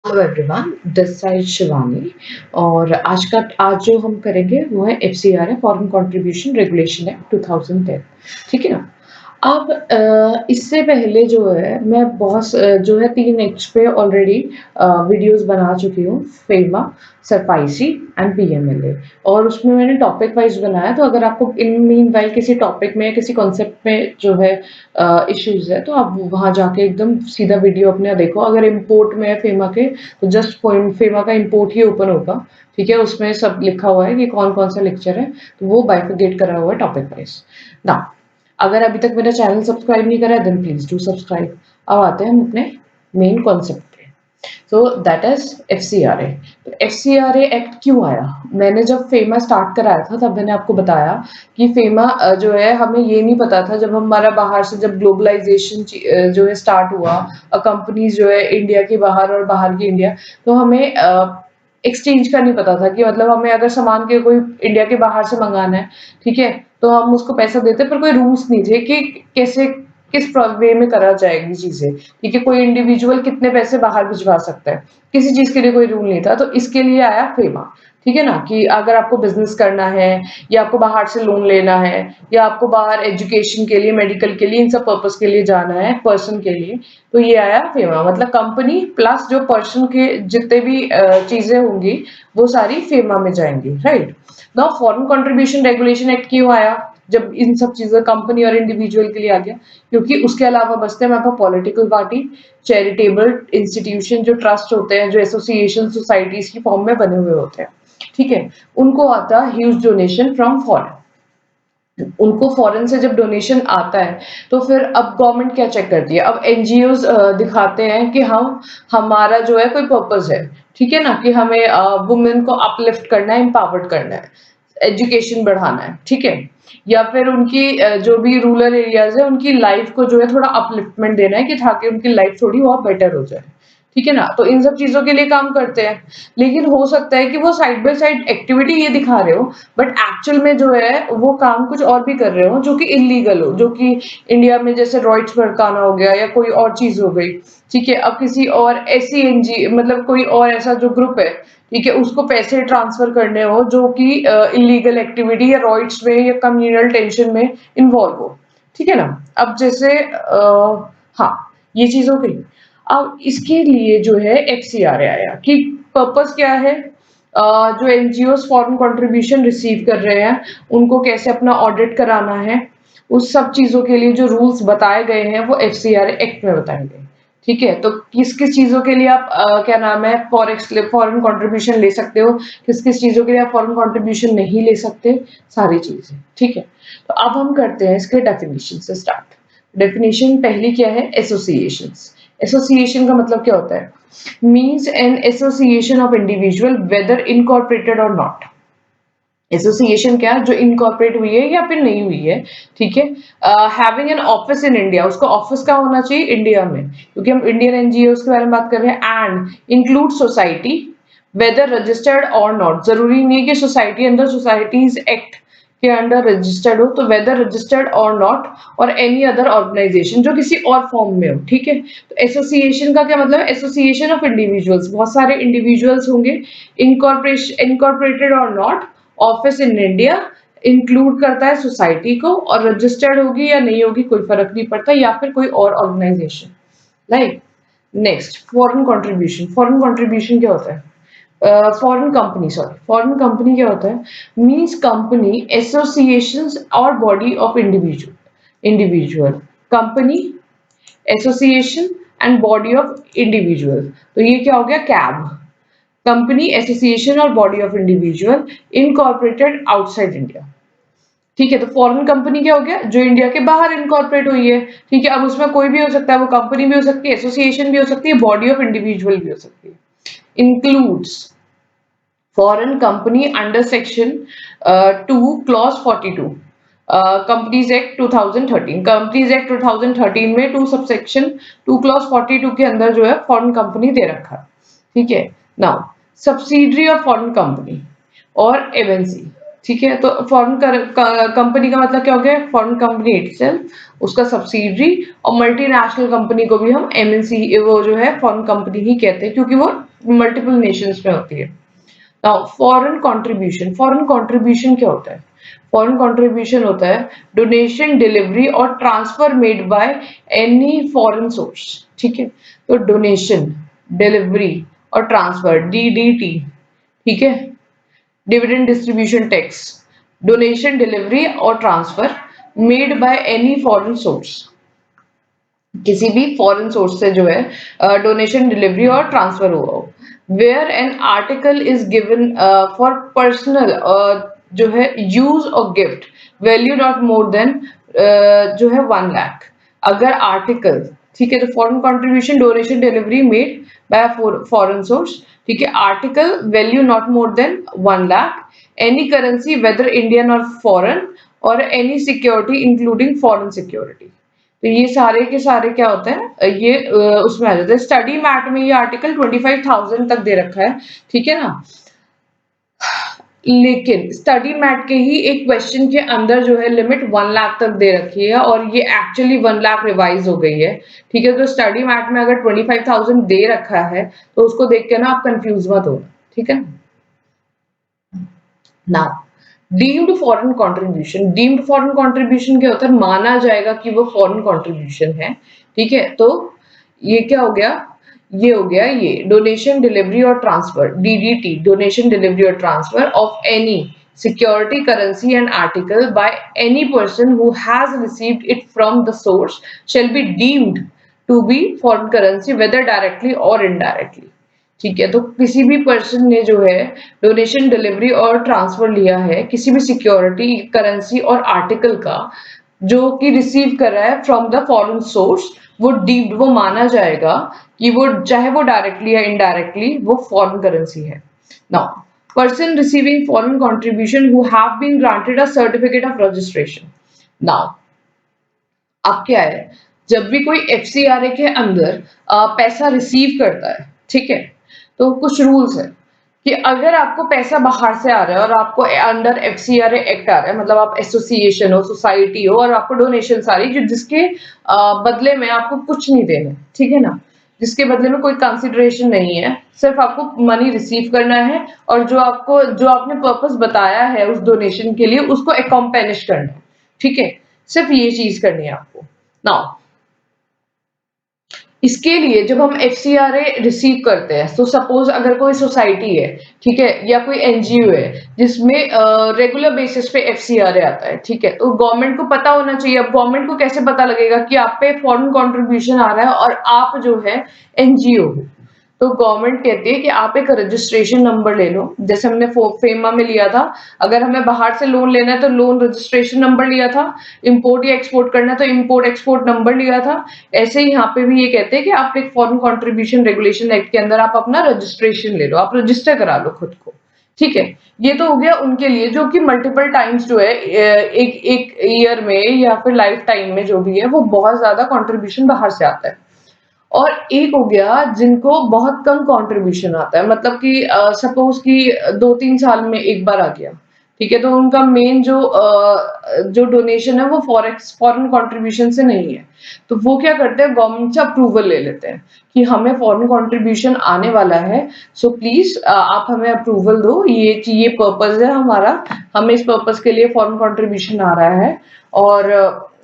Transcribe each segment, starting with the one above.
Hello everyone, this side Shivani. और आज जो हम करेंगे वो है एफसीआर है, फॉरेन कंट्रीब्यूशन रेगुलेशन एक्ट 2010। ठीक है ना। अब इससे पहले जो है मैं जो है 3 एक्ट्स पे ऑलरेडी वीडियोस बना चुकी हूँ। FEMA, SARFAESI and PMLA. और उसमें मैंने टॉपिक वाइज बनाया, तो अगर आपको इन मीन वाइल किसी टॉपिक में किसी कॉन्सेप्ट में जो है इश्यूज है, तो आप वहां जाके एकदम सीधा वीडियो अपने देखो। अगर इम्पोर्ट में है फेमा के, तो जस्ट पॉइंट फेमा का इम्पोर्ट ही ओपन होगा। ठीक है, उसमें सब लिखा हुआ है कि कौन कौन सा लेक्चर है, तो वो बाइफिकेट करा हुआ है टॉपिक वाइज ना। अगर अभी तक मेरा चैनल सब्सक्राइब नहीं करा है, देन प्लीज डू सब्सक्राइब। अब आते हैं हम अपने मेन कॉन्सेप्ट पे। तो दैट इज एफसीआरए। तो एफसीआरए एक्ट क्यों आया? मैंने जब फेमा स्टार्ट कराया था, तब मैंने आपको बताया कि फेमा जो है, हमें ये नहीं पता था जब हमारा बाहर से, जब ग्लोबलाइजेशन जो है स्टार्ट हुआ, कंपनीज जो है इंडिया के बाहर और बाहर की इंडिया, तो हमें एक्सचेंज का नहीं पता था कि मतलब हमें अगर सामान के कोई इंडिया के बाहर से मंगाना है, ठीक है, तो हम उसको पैसा देते, पर कोई रूल्स नहीं थे कि कैसे, किस वे में करा जाएगी चीजें। ठीक है, कोई इंडिविजुअल कितने पैसे बाहर भिजवा सकता है, किसी चीज के लिए कोई रूल नहीं था। तो इसके लिए आया फेमा। ठीक है ना, कि अगर आपको बिजनेस करना है, या आपको बाहर से लोन लेना है, या आपको बाहर एजुकेशन के लिए, मेडिकल के लिए, इन सब पर्पस के लिए जाना है पर्सन के लिए, तो ये आया फेमा। मतलब कंपनी प्लस जो पर्सन के जितने भी चीजें होंगी, वो सारी फेमा में जाएंगी। Right now, foreign contribution regulation act क्यों आया जब इन सब चीजें कंपनी और इंडिविजुअल के लिए आ गया? क्योंकि उसके अलावा बचते हैं हमारे पास पॉलिटिकल पार्टी, चैरिटेबल इंस्टीट्यूशन, जो ट्रस्ट होते हैं, जो एसोसिएशन सोसाइटीज की फॉर्म में बने हुए होते हैं। ठीक है, उनको आता है ह्यूज डोनेशन फ्रॉम फॉरेन। उनको फॉरेन से जब डोनेशन आता है, तो फिर अब गवर्नमेंट क्या चेक करती है? अब एनजीओज दिखाते हैं कि हम, हमारा जो है कोई पर्पस है। ठीक है ना, कि हमें वुमेन को अपलिफ्ट करना है, एम्पावर्ड करना है, एजुकेशन बढ़ाना है। ठीक है, या फिर उनकी जो भी रूरल एरियाज है, उनकी लाइफ को जो है थोड़ा अपलिफ्टमेंट देना है, कि ताकि उनकी लाइफ थोड़ी और बेटर हो जाए। ठीक है ना, तो इन सब चीजों के लिए काम करते हैं। लेकिन हो सकता है कि वो साइड बाय साइड एक्टिविटी ये दिखा रहे हो, बट एक्चुअल में जो है वो काम कुछ और भी कर रहे हो, जो कि इलीगल हो, जो कि इंडिया में जैसे रॉइट्स भड़काना हो गया, या कोई और चीज हो गई। ठीक है, अब किसी और ऐसी एनजी, मतलब कोई और ऐसा जो ग्रुप है, ठीक है, उसको पैसे ट्रांसफर करने हो जो कि इलीगल एक्टिविटी या रॉइट्स में या कम्युनल टेंशन में इन्वॉल्व हो। ठीक है ना। अब जैसे हाँ, ये चीज हो गई। अब इसके लिए जो है एफसीआर आया कि पर्पस क्या है, जो एनजीओ फॉरेन कंट्रीब्यूशन रिसीव कर रहे हैं, उनको कैसे अपना ऑडिट कराना है, उस सब चीजों के लिए जो रूल्स बताए गए हैं, वो एफसीआर एक्ट में बताए गए। ठीक है, तो किस किस चीजों के लिए आप क्या नाम है, फॉरेन कंट्रीब्यूशन ले सकते हो, किस किस चीजों के लिए आप फॉरेन कंट्रीब्यूशन नहीं ले सकते, सारी चीजें। ठीक है, तो अब हम करते हैं इसके डेफिनेशन से स्टार्ट। डेफिनेशन पहली क्या है? एसोसिएशंस। एसोसिएशन का मतलब क्या होता है? Means an association of individual weather incorporated और नॉट। एसोसिएशन क्या, जो इनकॉर्पोरेट हुई है या फिर नहीं हुई है। ठीक है, having an office in India, उसका ऑफिस कहाँ होना चाहिए? इंडिया में, क्योंकि हम इंडियन एनजीओ के बारे में बात कर रहे हैं। And include society, whether registered और नॉट। जरूरी नहीं है कि सोसाइटी अंडर सोसाइटीज एक्ट के अंडर रजिस्टर्ड हो, तो वेदर रजिस्टर्ड और नॉट, और एनी अदर ऑर्गेनाइजेशन जो किसी और फॉर्म में हो। ठीक है, तो एसोसिएशन का क्या मतलब? एसोसिएशन ऑफ इंडिविजुअल्स, बहुत सारे इंडिविजुअल्स होंगे, इनकॉर्पोरेटेड और not, office in India, include करता है सोसाइटी को, और रजिस्टर्ड होगी या नहीं होगी कोई फर्क नहीं पड़ता, या फिर कोई और organisation. Right, next, foreign contribution. Foreign contribution क्या होता है? Foreign company, sorry, foreign company क्या होता है? मीन्स कंपनी, एसोसिएशंस और body of individual company, association and body of individual. तो ये क्या हो गया? कैब, कंपनी, एसोसिएशन और body of individual incorporated outside India. ठीक है, तो फॉरेन कंपनी क्या हो गया? जो इंडिया के बाहर इनकॉर्पोरेट हुई है। ठीक है, अब उसमें कोई भी हो सकता है, वो कंपनी भी हो सकती है, एसोसिएशन भी हो सकती है, बॉडी ऑफ इंडिविजुअल भी हो सकती है। Includes foreign company under section 2 clause 42, companies act 2013। Companies act 2013 में 2 सबसेक्शन 2 क्लॉज 42 के अंदर जो है फॉरेन कंपनी दे रखा है। ठीक है, now subsidiary of foreign company और एमएनसी। ठीक है, तो फॉरेन कंपनी का मतलब क्या हो गया? फॉरेन कंपनी इटसेल्फ, उसका सब्सिडरी, और मल्टीनेशनल कंपनी को भी हम एमएनसी, वो जो है फॉरेन कंपनी ही कहते हैं, क्योंकि वो मल्टीपल नेशंस में होती है। नाउ फॉरेन कंट्रीब्यूशन क्या होता है? फॉरेन कंट्रीब्यूशन होता है डोनेशन, डिलीवरी और transfer made by any foreign source. ठीक है, तो डोनेशन, डिलीवरी और ट्रांसफर, डीडीटी, ठीक है, dividend distribution tax, donation, delivery और transfer made by any foreign source, किसी भी फॉरेन सोर्स से जो है डोनेशन, डिलीवरी और ट्रांसफर हुआ हो, where an article is given for personal जो है यूज और gift, value not more than जो है 1 लाख। अगर आर्टिकल, ठीक है, तो foreign contribution, donation, delivery made by foreign source, ठीक है, article value not more than 1 lakh, any currency whether Indian और फॉरेन, और any security including foreign security. तो ये सारे के सारे क्या होते हैं, ये उसमें आ जाते हैं। स्टडी मैट में ये आर्टिकल 25,000 तक दे रखा है, ठीक है ना। लेकिन स्टडी मैट के ही एक क्वेश्चन के अंदर जो है लिमिट 1 लाख तक दे रखी है, और ये एक्चुअली 1 लाख रिवाइज हो गई है। ठीक है, तो स्टडी मैट में अगर 25,000 दे रखा है तो उसको देख के ना आप कंफ्यूज मत हो, ठीक है ना। डीम्ड फॉरेन कंट्रीब्यूशन क्या होता है? माना जाएगा कि वो फॉरेन कंट्रीब्यूशन है, ठीक है। तो ये क्या हो गया? ये हो गया ये डोनेशन, डिलीवरी और ट्रांसफर, डीडीटी, डोनेशन, डिलीवरी और transfer of any security, currency and article by any person who has received it from the source shall be deemed to be foreign currency whether directly और indirectly. ठीक है, तो किसी भी person ने जो है डोनेशन, डिलीवरी और ट्रांसफर लिया है किसी भी सिक्योरिटी, करेंसी और आर्टिकल का, जो कि रिसीव कर रहा है फ्रॉम द फॉरेन सोर्स, वो डीम्ड, वो माना जाएगा कि वो चाहे वो डायरेक्टली या इनडायरेक्टली वो फॉरेन करेंसी है। Now person receiving foreign contribution who have been granted a certificate of registration. Now अब क्या है, जब भी कोई एफसीआरए के अंदर पैसा रिसीव करता है, ठीक है, तो कुछ रूल्स है कि अगर आपको पैसा बाहर से आ रहा है और आपको अंडर एफसीआरए एक्ट आ रहा है, मतलब आप एसोसिएशन हो, सोसाइटी हो, और आपको डोनेशन आ रही जो जिसके बदले में आपको कुछ नहीं देना, ठीक है ना, जिसके बदले में कोई कंसिडरेशन नहीं है, सिर्फ आपको मनी रिसीव करना है, और जो आपने पर्पस बताया है उस डोनेशन के लिए उसको एकम्पेनिश करना है, ठीक है, सिर्फ ये चीज करनी है आपको। नाउ इसके लिए जब हम एफसीआरए रिसीव करते हैं, तो सपोज अगर कोई सोसाइटी है, ठीक है, या कोई एनजीओ है जिसमें रेगुलर बेसिस पे एफसीआरए आता है, ठीक है, तो गवर्नमेंट को पता होना चाहिए। अब गवर्नमेंट को कैसे पता लगेगा कि आप पे फॉरेन कंट्रीब्यूशन आ रहा है और आप जो है एनजीओ हो? तो गवर्नमेंट कहती है कि आप एक रजिस्ट्रेशन नंबर ले लो, जैसे हमने फेमा में लिया था। अगर हमें बाहर से लोन लेना है तो लोन रजिस्ट्रेशन नंबर लिया था, इंपोर्ट या एक्सपोर्ट करना है तो इंपोर्ट एक्सपोर्ट नंबर लिया था। ऐसे ही यहाँ पे भी ये कहते हैं कि आप एक फॉरेन कंट्रीब्यूशन रेगुलेशन एक्ट के अंदर आप अपना रजिस्ट्रेशन ले लो, आप रजिस्टर करा लो खुद को, ठीक है। ये तो हो गया उनके लिए जो कि मल्टीपल टाइम्स जो है एक एक ईयर में या फिर लाइफ टाइम में जो भी है वो बहुत ज्यादा कंट्रीब्यूशन बाहर से आता है। और एक हो गया जिनको बहुत कम कंट्रीब्यूशन आता है, मतलब कि सपोज कि 2-3 साल में एक बार आ गया, ठीक है, तो उनका मेन जो डोनेशन है वो फॉरेन कंट्रीब्यूशन से नहीं है, तो वो क्या करते हैं, गवर्नमेंट से अप्रूवल ले लेते हैं कि हमें फॉरेन कंट्रीब्यूशन आने वाला है, सो प्लीज आप हमें अप्रूवल दो, ये पर्पस है हमारा, हमें इस पर्पस के लिए फॉरेन कंट्रीब्यूशन आ रहा है। और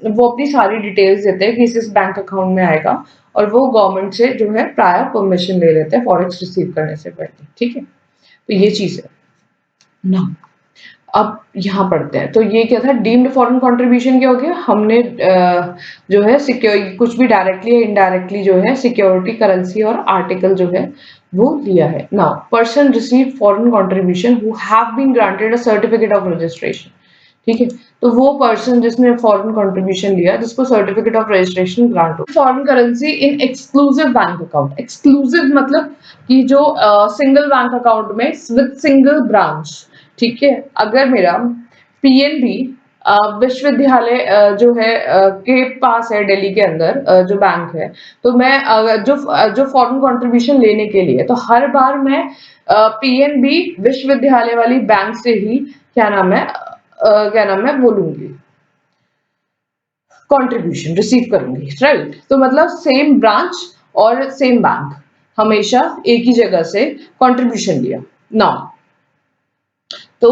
वो अपनी सारी डिटेल्स देते हैं कि इस बैंक अकाउंट में आएगा, और वो गवर्नमेंट से जो है प्रायर परमिशन ले लेते हैं फॉरेक्स रिसीव करने से पहले, ठीक है। तो ये चीज है ना। अब यहाँ पढ़ते हैं, तो ये क्या था, डीम्ड फॉरेन कंट्रीब्यूशन क्या हो गया, हमने जो है सिक्योर कुछ भी डायरेक्टली या इनडायरेक्टली जो है सिक्योरिटी, करेंसी और आर्टिकल जो है वो लिया है। Now person receive foreign contribution who have been granted a certificate of registration, ठीक है, तो वो पर्सन जिसने फॉरेन कंट्रीब्यूशन लिया जिसको सर्टिफिकेट ऑफ रजिस्ट्रेशन ग्रांट हो foreign currency in exclusive bank account. Exclusive मतलब कि जो सिंगल बैंक अकाउंट में विद सिंगल ब्रांच, ठीक है। अगर मेरा पीएनबी विश्वविद्यालय जो है के पास है दिल्ली के अंदर जो बैंक है, तो मैं जो फॉरेन कंट्रीब्यूशन लेने के लिए तो हर बार मैं पीएनबी विश्वविद्यालय वाली बैंक से ही क्या नाम है बोलूंगी, कंट्रीब्यूशन रिसीव करूंगी, राइट। तो मतलब सेम ब्रांच और सेम बैंक, हमेशा एक ही जगह से कंट्रीब्यूशन लिया। नाउ तो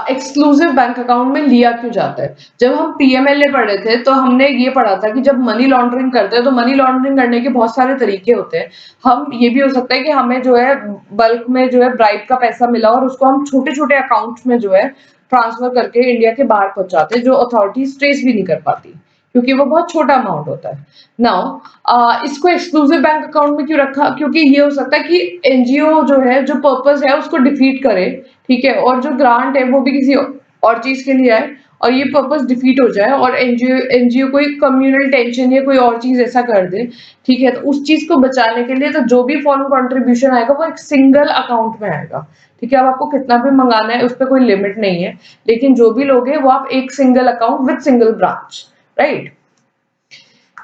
एक्सक्लूसिव बैंक अकाउंट में लिया क्यों जाता है? जब हम पीएमएलए पढ़े थे तो हमने ये पढ़ा था कि जब मनी लॉन्ड्रिंग करते हैं तो मनी लॉन्ड्रिंग करने के बहुत सारे तरीके होते हैं। हम ये भी हो सकता है कि हमें जो है बल्क में जो है ब्राइब का पैसा मिला और उसको हम छोटे-छोटे अकाउंट्स में जो है ट्रांसफर करके इंडिया के बाहर पहुँचाते हैं, जो अथॉरिटीज ट्रेस भी नहीं कर पाती, क्योंकि वो बहुत छोटा अमाउंट होता है। नाउ इसको एक्सक्लूसिव बैंक अकाउंट में क्यों रखा? क्योंकि ये हो सकता है कि एनजीओ जो है, जो पर्पस है उसको डिफीट करे, ठीक है, और जो ग्रांट है वो भी किसी और चीज के लिए आए और ये पर्पस डिफीट हो जाए और एनजीओ एनजीओ कोई कम्युनल टेंशन या कोई और चीज ऐसा कर दे, ठीक है, तो उस चीज को बचाने के लिए तो जो भी फॉरेन कंट्रीब्यूशन आएगा वो एक सिंगल अकाउंट में आएगा, ठीक है। अब आपको कितना भी मंगाना है उस पर कोई लिमिट नहीं है, लेकिन जो भी लोगे वो आप एक single account with single branch, right.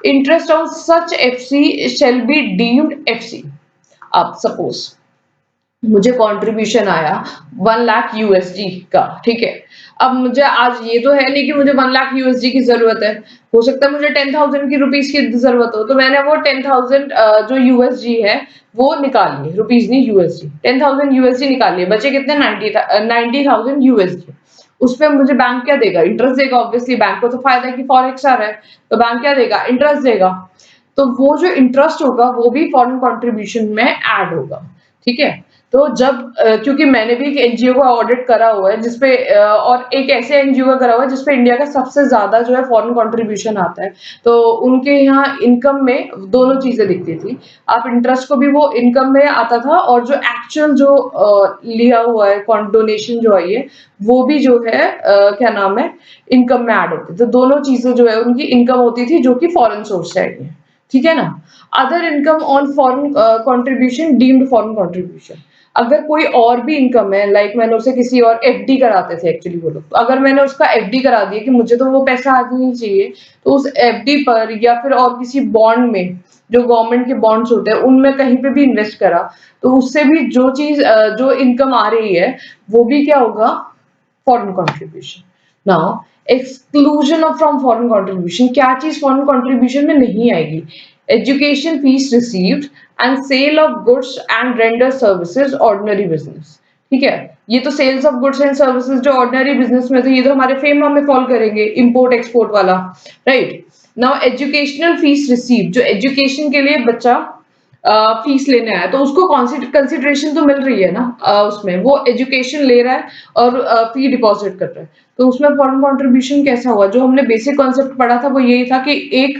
Interest on such FC shall be deemed FC. अब सपोज मुझे कंट्रीब्यूशन आया 1 लाख यूएसडी का, ठीक है। अब मुझे आज ये तो है नहीं कि मुझे 1 लाख यूएसडी की जरूरत है, हो सकता है मुझे 10,000 की रुपीस की जरूरत हो, तो मैंने वो 10,000 जो यूएसडी है वो निकाल लिए, रुपीस नहीं यूएसडी, 10,000 यूएसडी निकाल लिए, बचे कितने 90,000 यूएसडी। उसमें मुझे बैंक क्या देगा? इंटरेस्ट देगा, ऑब्वियसली बैंक को तो फायदा है कि फॉरेक्स आ रहा है, तो बैंक क्या देगा? इंटरेस्ट देगा। तो वो जो इंटरेस्ट होगा वो भी फॉरेन कंट्रीब्यूशन में ऐड होगा, ठीक है। तो जब क्योंकि मैंने भी एक एनजीओ का ऑडिट करा हुआ है जिसपे और एक ऐसे एनजीओ का करा हुआ है जिसपे इंडिया का सबसे ज्यादा जो है फॉरेन कंट्रीब्यूशन आता है, तो उनके यहाँ इनकम में दोनों चीजें दिखती थी। आप इंटरेस्ट को भी वो इनकम में आता था और जो एक्चुअल जो लिया हुआ है डोनेशन जो आई है वो भी जो है क्या नाम है, इनकम में ऐड होती है। तो दोनों चीजें जो है उनकी इनकम होती थी जो कि फॉरेन सोर्स से आई है, ठीक है ना। Other income on foreign contribution deemed foreign contribution. अगर कोई और भी इनकम है, लाइक मैंने उसे किसी और एफडी कराते थे एक्चुअली वो लोग, तो अगर मैंने उसका एफडी करा दिया कि मुझे तो वो पैसा आज नहीं चाहिए, तो उस एफडी पर या फिर और किसी बॉन्ड में, जो गवर्नमेंट के बॉन्ड्स होते हैं उनमें कहीं पे भी इन्वेस्ट करा, तो उससे भी जो चीज जो इनकम आ रही है वो भी क्या होगा? Foreign contribution. Now exclusion of from foreign contribution, क्या चीज फॉरेन कंट्रीब्यूशन में नहीं आएगी? Education fees received and sale of goods and render services ordinary business, ठीक है। ये तो sales of goods and services जो ऑर्डिनरी बिजनेस में, तो ये तो हमारे फेमा में फॉल करेंगे, इंपोर्ट एक्सपोर्ट वाला, right. Now educational fees receive, जो एजुकेशन के लिए बच्चा फीस लेने आया तो उसको कंसिडरेशन तो मिल रही है ना, उसमें वो एजुकेशन ले रहा है और फी डिपॉजिट कर रहा है, तो उसमें फॉरेन कंट्रीब्यूशन कैसा हुआ? जो हमने बेसिक कॉन्सेप्ट पढ़ा था वो यही था कि एक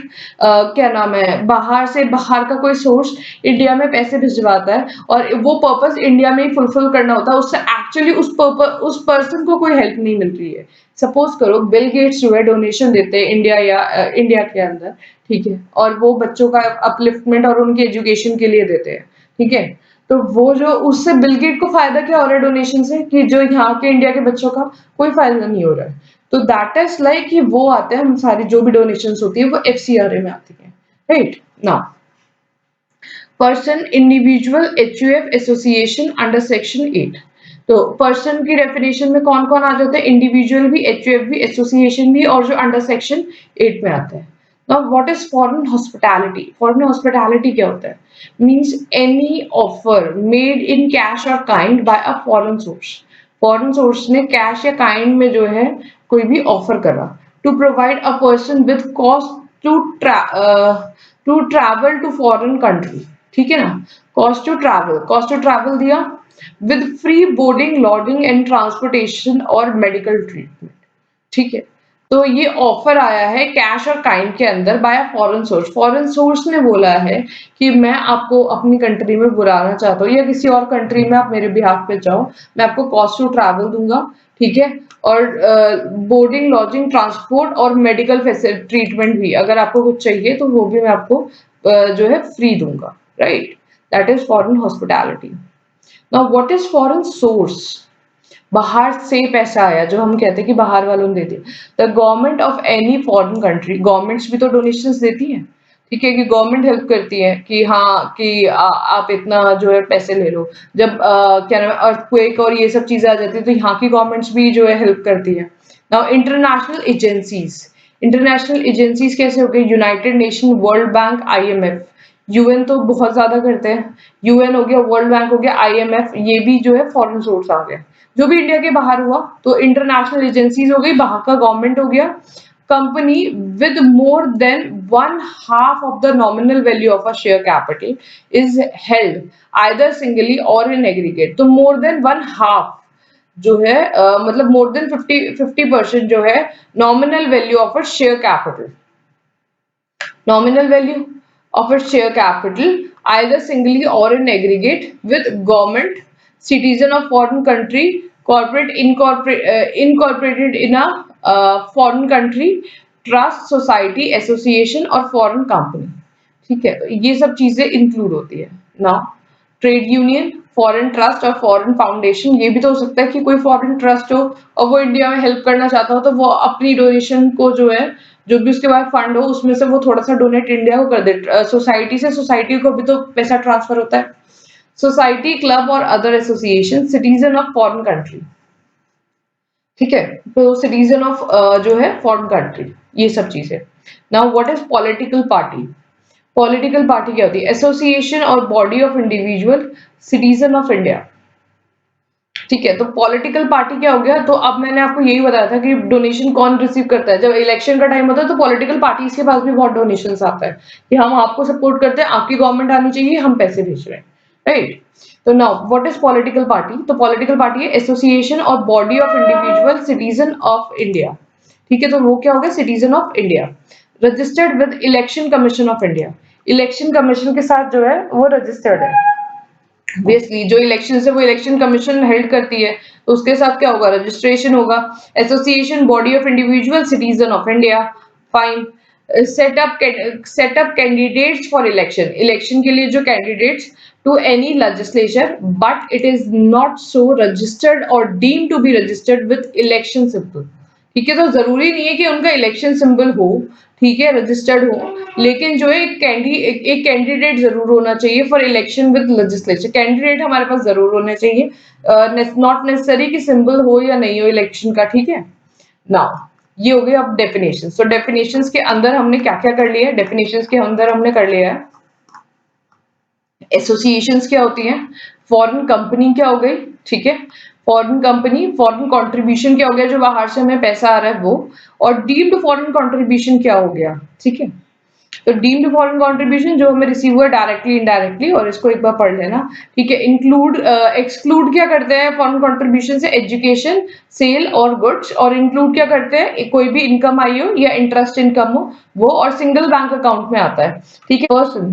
क्या नाम है, बाहर से बाहर का कोई सोर्स इंडिया में पैसे भिजवाता है और वो पर्पस इंडिया में ही फुलफिल करना होता है, उससे एक्चुअली उस पर्सन को कोई हेल्प नहीं मिल रही है। सपोज करो बिल गेट्स जो है डोनेशन देते हैं इंडिया या इंडिया के अंदर, ठीक है, और वो बच्चों का अपलिफ्टमेंट और उनके एजुकेशन के लिए देते हैं, ठीक है। तो वो जो उससे बिल गेट को फायदा क्या हो रहा है डोनेशन से, कि जो यहाँ के इंडिया के बच्चों का कोई फायदा नहीं हो रहा है। तो दैट इज लाइक कि वो आते हैं, हम सारी जो भी डोनेशंस होती है वो एफसीआरए में आती है, right. Now person individual HUF association under section 8। तो पर्सन की डेफिनेशन में कौन कौन आ जाते हैं? इंडिविजुअल भी, एचयूएफ भी, एसोसिएशन भी, और जो अंडर सेक्शन 8 में आते हैं। Now, what is foreign hospitality? Foreign hospitality क्या होता है? Means any offer made in cash or kind by a foreign source. Foreign source ने cash या kind में जो है कोई भी offer करा to provide a person with cost to travel to foreign country, ठीक है ना। cost to travel दिया with free boarding, lodging and transportation और medical treatment, ठीक है। तो ये ऑफर आया है कैश और काइंड के अंदर by a foreign source. Foreign source ने बोला है कि मैं आपको अपनी कंट्री में बुलाना चाहता हूँ या किसी और कंट्री में आप मेरे बिहाफ पे जाओ, मैं आपको कॉस्ट टू ट्रैवल दूंगा, ठीक है, और बोर्डिंग, लॉजिंग, ट्रांसपोर्ट और मेडिकल ट्रीटमेंट भी, अगर आपको कुछ चाहिए तो वो भी मैं आपको जो है फ्री दूंगा, right. That is foreign hospitality. Now what is foreign source? बाहर से पैसा आया, जो हम कहते हैं कि बाहर वालों ने दे दिया। The government of any foreign country, governments भी तो डोनेशंस देती हैं, ठीक है, कि गवर्नमेंट हेल्प करती है कि हाँ कि आप इतना जो है पैसे ले लो। जब क्या नाम है अर्थक्वेक और ये सब चीजें आ जाती है तो यहाँ की गवर्नमेंट्स भी जो है हेल्प करती है। नाउ इंटरनेशनल एजेंसीज कैसे हो गए? United nation, world bank, IMF, UN तो बहुत ज्यादा करते हैं, यूएन हो गया, वर्ल्ड बैंक हो गया, आईएमएफ, ये भी जो है फॉरेन सोर्स आ गया। जो भी इंडिया के बाहर हुआ तो इंटरनेशनल एजेंसीज हो गई, बाहर का गवर्नमेंट हो गया, company with more than one half of the nominal value of a share capital is held either singly or in aggregate। तो more than one half जो है मतलब more than 50% जो है nominal value of a share capital, nominal value of its share capital either singly or in aggregate with government, citizen of foreign country, incorporated in a foreign country, trust, society, association और foreign company। ठीक है, तो ये सब चीजें include होती है ना। ट्रेड यूनियन, फॉरेन ट्रस्ट और फॉरेन फाउंडेशन, ये भी तो हो सकता है कि कोई फॉरेन ट्रस्ट हो और वो इंडिया में हेल्प करना चाहता हो, तो वो अपनी डोनेशन को जो है, जो भी उसके बाद फंड हो उसमें से वो थोड़ा सा डोनेट इंडिया को कर दे। सोसाइटी से सोसाइटी को भी तो पैसा ट्रांसफर होता है। सोसाइटी, क्लब और other association, citizen of foreign country. ठीक है, तो सिटीजन ऑफ जो है फॉरेन कंट्री, ये सब चीजें। Now what is political party? Political party क्या होती है? एसोसिएशन और body of individual citizen of India. ठीक है, तो पॉलिटिकल पार्टी क्या हो गया? तो अब मैंने आपको यही बताया था कि डोनेशन कौन रिसीव करता है। जब इलेक्शन का टाइम होता है तो पॉलिटिकल पार्टीज के पास भी बहुत डोनेशन आता है कि हम आपको सपोर्ट करते हैं, आपकी गवर्नमेंट आनी चाहिए, हम पैसे भेज रहे हैं, राइट। तो now what is political party? तो पॉलिटिकल पार्टी है एसोसिएशन और body of individual citizen of India. ठीक है, तो वो क्या हो गया? Citizen of India, registered with election commission of India. Election commission के साथ जो है वो रजिस्टर्ड है। ऑब्वियसली जो इलेक्शन है वो इलेक्शन कमीशन हेल्ड करती है, तो उसके साथ क्या होगा? रजिस्ट्रेशन होगा। Association, body of individual citizen of India, fine. Setup candidates for election, election के लिए जो candidates to any legislature but it is not so registered और deem to be registered with election symbol. ठीक है, तो जरूरी नहीं है कि उनका इलेक्शन सिंबल हो, ठीक है, रजिस्टर्ड हो, लेकिन जो है एक कैंडिडेट जरूर होना चाहिए for election with legislature. Candidate हमारे पास जरूर होने चाहिए, नॉट नेसेसरी कि सिंबल हो या नहीं हो इलेक्शन का। ठीक है, नाउ ये हो गया अब डेफिनेशन। तो डेफिनेशंस के अंदर हमने क्या क्या कर लिया है? डेफिनेशंस के अंदर हमने कर लिया है एसोसिएशंस क्या होती हैं, फॉरेन कंपनी क्या हो गई, ठीक है, फॉरेन कंपनी, फॉरेन कंट्रीब्यूशन क्या हो गया, जो बाहर से हमें पैसा आ रहा है वो, और डीम्ड फॉरेन कंट्रीब्यूशन क्या हो गया। ठीक है, तो डीम्ड फॉरेन कंट्रीब्यूशन जो हमें रिसीव हुआ डायरेक्टली इनडायरेक्टली, और इसको एक बार पढ़ लेना। ठीक है, इंक्लूड एक्सक्लूड क्या करते हैं फॉरेन कंट्रीब्यूशन से? एजुकेशन, सेल और गुड्स, और इंक्लूड क्या करते हैं? कोई भी इनकम आई हो या इंटरेस्ट इनकम हो वो, और सिंगल बैंक अकाउंट में आता है। ठीक है,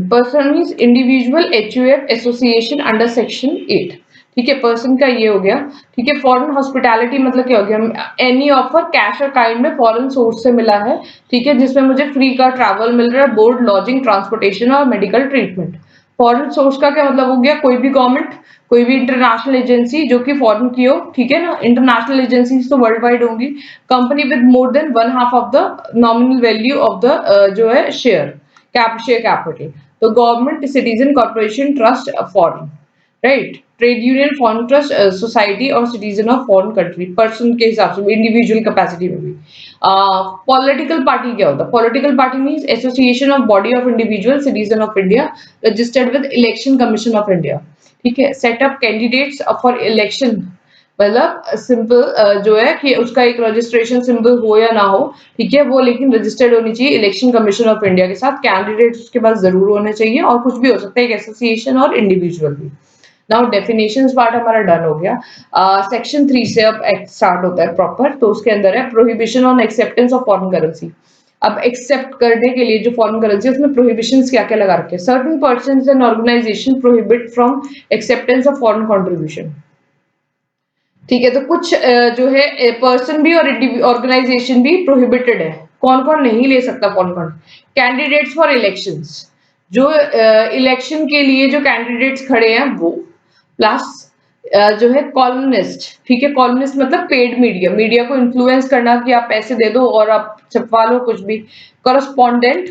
person means individual, HUF, association under section 8। ठीक है, पर्सन का ये हो गया। ठीक है, फॉरेन हॉस्पिटैलिटी मतलब क्या हो गया? एनी ऑफर कैश और काइंड में फॉरेन सोर्स से मिला है, ठीक है, जिसमें मुझे फ्री का ट्रैवल मिल रहा है, बोर्ड, लॉजिंग, ट्रांसपोर्टेशन और मेडिकल ट्रीटमेंट। फॉरेन सोर्स का क्या मतलब हो गया? कोई भी गवर्नमेंट, कोई भी इंटरनेशनल एजेंसी जो कि फॉरेन की हो, ठीक है ना, इंटरनेशनल एजेंसीज तो वर्ल्ड वाइड होंगी। Company with more than one half of the nominal value of the जो है शेयर कैपिटल। तो government, citizen, corporation, trust, foreign, right. Trade union, foreign trust, society और citizen of foreign country, person के हिसाब से, individual capacity में भी। Political party क्या होता है? Political party means association of body of individual citizen of India registered with election commission of India. ठीक है, सेटअप कैंडिडेट्स फॉर इलेक्शन, मतलब सिंपल जो है कि उसका एक रजिस्ट्रेशन सिंबल हो या ना हो, ठीक है, वो लेकिन रजिस्टर्ड होनी चाहिए इलेक्शन कमीशन ऑफ इंडिया के साथ। कैंडिडेट्स उसके पास जरूर होने चाहिए, और कुछ भी हो सकता है, एक एसोसिएशन और इंडिविजुअल भी। नाउ डेफिनेशंस पार्ट हमारा डन हो गया। सेक्शन 3 से अब एक्ट स्टार्ट होता है प्रॉपर, तो उसके अंदर है prohibition on acceptance of foreign currency. अब एक्सेप्ट करने के लिए जो फॉरेन करेंसी, उसमें प्रोहिबिशंस क्या क्या लगा रखे हैं? Certain persons and organisation prohibit from acceptance of foreign contribution. ठीक है, तो कुछ जो है पर्सन भी और ऑर्गेनाइजेशन भी प्रोहिबिटेड है। कौन कौन नहीं ले सकता foreign country? Candidates for elections, जो इलेक्शन के लिए जो कैंडिडेट्स खड़े हैं वो, प्लस जो है कॉलमनिस्ट। ठीक है, कॉलमनिस्ट मतलब पेड मीडिया, मीडिया को इन्फ्लुएंस करना कि आप पैसे दे दो और आप छपवा लो कुछ भी। Correspondent,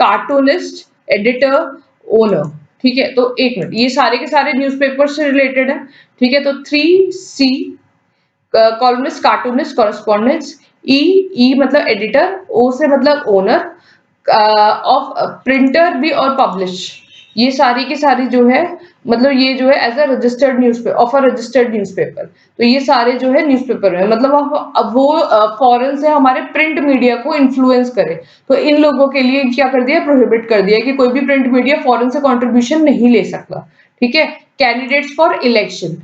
cartoonist, editor, owner. ठीक है, तो एक मिनट, ये सारे के सारे न्यूज़पेपर से रिलेटेड है। ठीक है, तो 3C, कॉलमनिस्ट, कार्टूनिस्ट, कॉरेस्पॉन्डेंस। ई मतलब एडिटर, ओ से मतलब ओनर, ऑफ प्रिंटर भी और पब्लिश। ये सारी की सारी जो है मतलब ये जो है as a registered newspaper of a registered newspaper, तो ये सारे जो है न्यूज़पेपर है मतलब अब वो फॉरेन से हमारे प्रिंट मीडिया को इन्फ्लुएंस करे, तो इन लोगों के लिए क्या कर दिया, प्रोहिबिट कर दिया कि कोई भी प्रिंट मीडिया फॉरेन से कंट्रीब्यूशन नहीं ले सकता। ठीक है, कैंडिडेट्स फॉर इलेक्शन,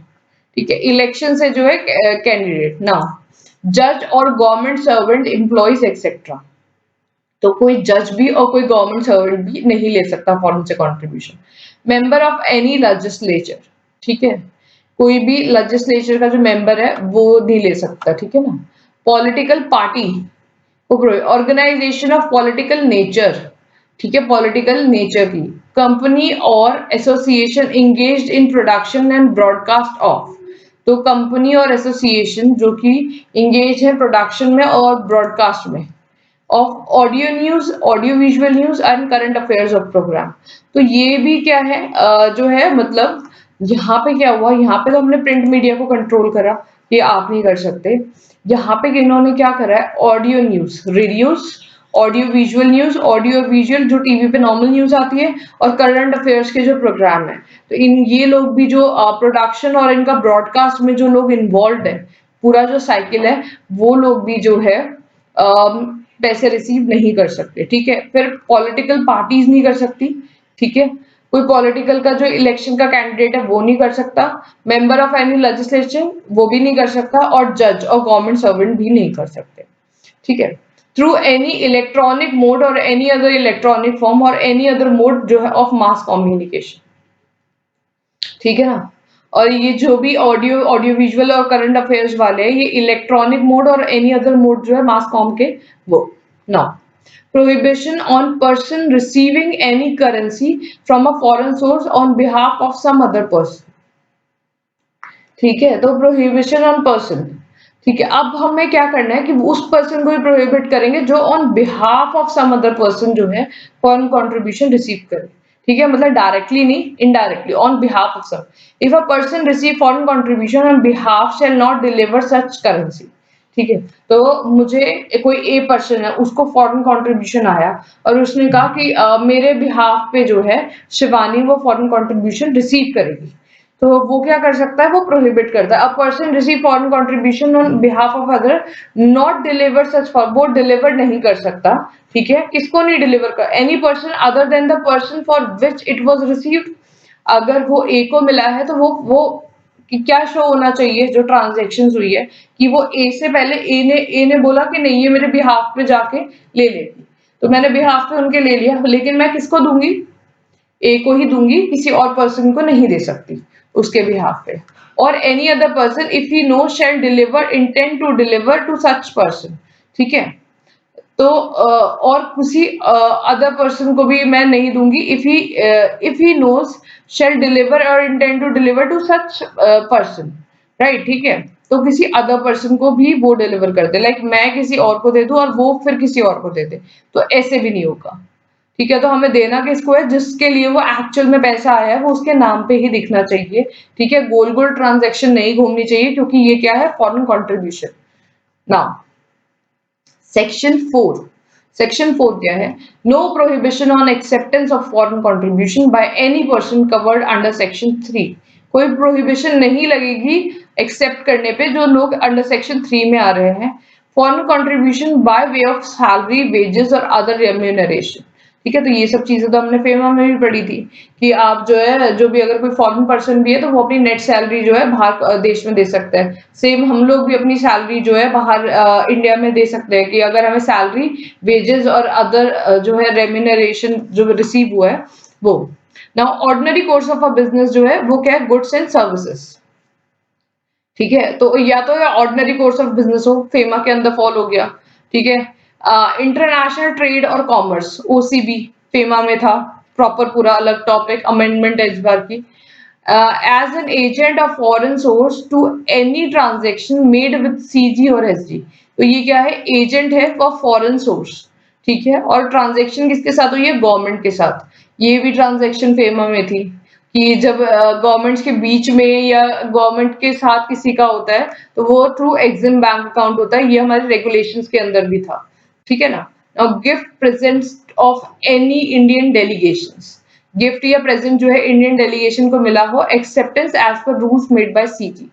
ठीक है, इलेक्शन से जो है कैंडिडेट ना, जज और गवर्नमेंट सर्वेंट एम्प्लॉइज एक्सेट्रा, तो कोई जज भी और कोई गवर्नमेंट सर्वेंट भी नहीं ले सकता फॉरेन से contribution. Member of any legislature, ठीक है, कोई भी लेजिस्लेचर का जो मेंबर है वो नहीं ले सकता, ठीक है ना। Political party, organisation of political nature, ठीक है, पॉलिटिकल नेचर की कंपनी और association engaged in production and broadcast of, तो कंपनी और एसोसिएशन जो कि इंगेज है प्रोडक्शन में और ब्रॉडकास्ट में of audio news, audio visual news and current affairs of programme. तो ये भी क्या है जो है मतलब यहाँ पे क्या हुआ, यहाँ पे तो हमने प्रिंट मीडिया को कंट्रोल करा, ये आप नहीं कर सकते। यहाँ पे इन्होंने क्या करा है, audio news, radios, audio visual news, audio visual जो टीवी पे नॉर्मल न्यूज आती है, और करंट अफेयर्स के जो प्रोग्राम है, तो इन ये लोग भी जो प्रोडक्शन और इनका ब्रॉडकास्ट में जो लोग इन्वॉल्व है, पूरा जो साइकिल है, वो लोग भी जो है पैसे रिसीव नहीं कर सकते। ठीक है, फिर पॉलिटिकल पार्टीज नहीं कर सकती, ठीक है, कोई पॉलिटिकल का जो इलेक्शन का कैंडिडेट है वो नहीं कर सकता, मेंबर ऑफ एनी लेजिस्लेचर वो भी नहीं कर सकता, और जज और गवर्नमेंट सर्वेंट भी नहीं कर सकते। ठीक है, थ्रू एनी इलेक्ट्रॉनिक मोड और एनी अदर इलेक्ट्रॉनिक फॉर्म और एनी अदर मोड जो है ऑफ मास कम्युनिकेशन, ठीक है ना। और ये जो भी ऑडियो ऑडियो विजुअल और करंट अफेयर्स वाले हैं, ये इलेक्ट्रॉनिक मोड और एनी अदर मोड जो है मास कॉम के वो ना। Prohibition on person receiving any currency from a foreign source on behalf of some other person, ठीक है, तो प्रोहिबिशन ऑन पर्सन, ठीक है, अब हमें क्या करना है कि उस पर्सन को ही प्रोहिबिट करेंगे जो on behalf of some other person जो है फॉरेन कंट्रीब्यूशन रिसीव करे, ठीक है, मतलब डायरेक्टली नहीं, indirectly on behalf of some. If a person receive foreign contribution on behalf shall not deliver such currency, ठीक है, तो मुझे कोई ए पर्सन है, उसको फॉरेन कंट्रीब्यूशन आया और उसने कहा कि मेरे बिहाफ पे जो है शिवानी वो फॉरेन कंट्रीब्यूशन रिसीव करेगी, तो वो क्या कर सकता है, वो प्रोहिबिट करता है। अ person receive foreign contribution on behalf of other not deliver such for, वो डिलीवर नहीं कर सकता, ठीक है, किसको नहीं डिलीवर कर, any person other than the person for which it was received. अगर वो ए को मिला है तो वो कि क्या शो होना चाहिए जो ट्रांजेक्शन हुई है, कि वो ए से पहले ए ने बोला कि नहीं ये मेरे बिहाफ पे जाके ले लेगी, तो मैंने बिहाफ पे उनके ले लिया, लेकिन मैं किसको दूंगी, ए को ही दूंगी, किसी और पर्सन को नहीं दे सकती उसके बिहाफ पे। और any other person if he no shall deliver intend to deliver to such person, ठीक है, तो और किसी अदर पर्सन को भी मैं नहीं दूंगी if he knows shall deliver और intend to deliver to such person, right, ठीक है, तो किसी अदर पर्सन को भी वो डिलीवर कर दे, लाइक मैं किसी और को दे दूं और वो फिर किसी और को दे दे, तो ऐसे भी नहीं होगा। ठीक है, तो हमें देना किसको है, जिसके लिए वो एक्चुअल में पैसा आया है वो उसके नाम पे ही दिखना चाहिए, ठीक है, गोल गोल ट्रांजैक्शन नहीं घूमनी चाहिए, क्योंकि ये क्या है, foreign contribution. Now section 4, section 4 क्या है, no prohibition on acceptance of foreign contribution by any person covered under section 3, कोई प्रोहिबिशन नहीं लगेगी एक्सेप्ट करने पे जो लोग अंडर सेक्शन 3 में आ रहे हैं, foreign contribution by way of salary, wages और अदर रेम्यूनरेशन, ठीक है, तो ये सब चीजें तो हमने फेमा में भी पढ़ी थी कि आप जो है जो भी अगर कोई फॉरेन पर्सन भी है तो वो अपनी नेट सैलरी जो है बाहर देश में दे सकता है, सेम हम लोग भी अपनी सैलरी जो है बाहर इंडिया में दे सकते हैं, कि अगर हमें सैलरी, वेजेस और अदर जो है रेम्यूनरेशन जो रिसीव हुआ है वो। Now ordinary course of a business जो है वो क्या है, गुड्स एंड सर्विसेज, ठीक है, तो या तो ऑर्डिनरी कोर्स ऑफ बिजनेस हो, फेमा के अंदर फॉल हो गया, ठीक है, इंटरनेशनल ट्रेड और कॉमर्स ओसीबी फेमा में था, प्रॉपर पूरा अलग टॉपिक, अमेंडमेंट है इस बार की। As an agent of foreign source to any transaction made with CG और एसजी, तो ये क्या है, एजेंट है फॉर फॉरेन सोर्स, ठीक है, और ट्रांजेक्शन किसके साथ हुई है, गवर्नमेंट के साथ, ये भी ट्रांजेक्शन फेमा में थी कि जब गवर्नमेंट्स के बीच में या गवर्नमेंट के साथ किसी का होता है तो वो थ्रू एग्जिम बैंक अकाउंट होता है, ये हमारे रेगुलेशंस के अंदर भी था, ठीक है ना। Now gift presents of any Indian delegations, gift या प्रेजेंट जो है इंडियन डेलीगेशन को मिला हो, acceptance as per rules made by CG.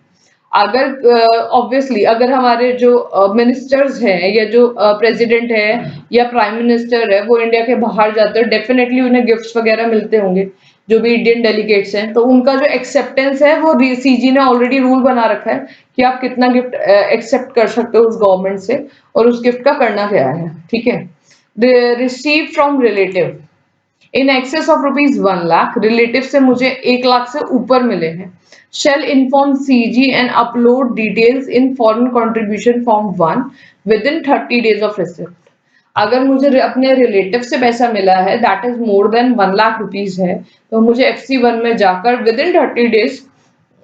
अगर ऑब्वियसली अगर हमारे जो मिनिस्टर्स हैं या जो प्रेसिडेंट है या प्राइम मिनिस्टर है वो इंडिया के बाहर जाते हैं, डेफिनेटली उन्हें गिफ्ट्स वगैरह मिलते होंगे, जो भी इंडियन डेलीगेट्स हैं, तो उनका जो एक्सेप्टेंस है वो सीजी ने ऑलरेडी रूल बना रखा है कि आप कितना गिफ्ट एक्सेप्ट कर सकते हो उस गवर्नमेंट से और उस गिफ्ट का करना क्या है। ठीक है, receive from relative in excess of ₹1 lakh, relative से मुझे 1 लाख से ऊपर मिले हैं, shall inform CG and upload details in foreign contribution form 1 within 30 days of receipt. अगर मुझे अपने रिलेटिव से पैसा मिला है that is more than 1 lakh rupees है, तो मुझे FC1 में जाकर within 30 days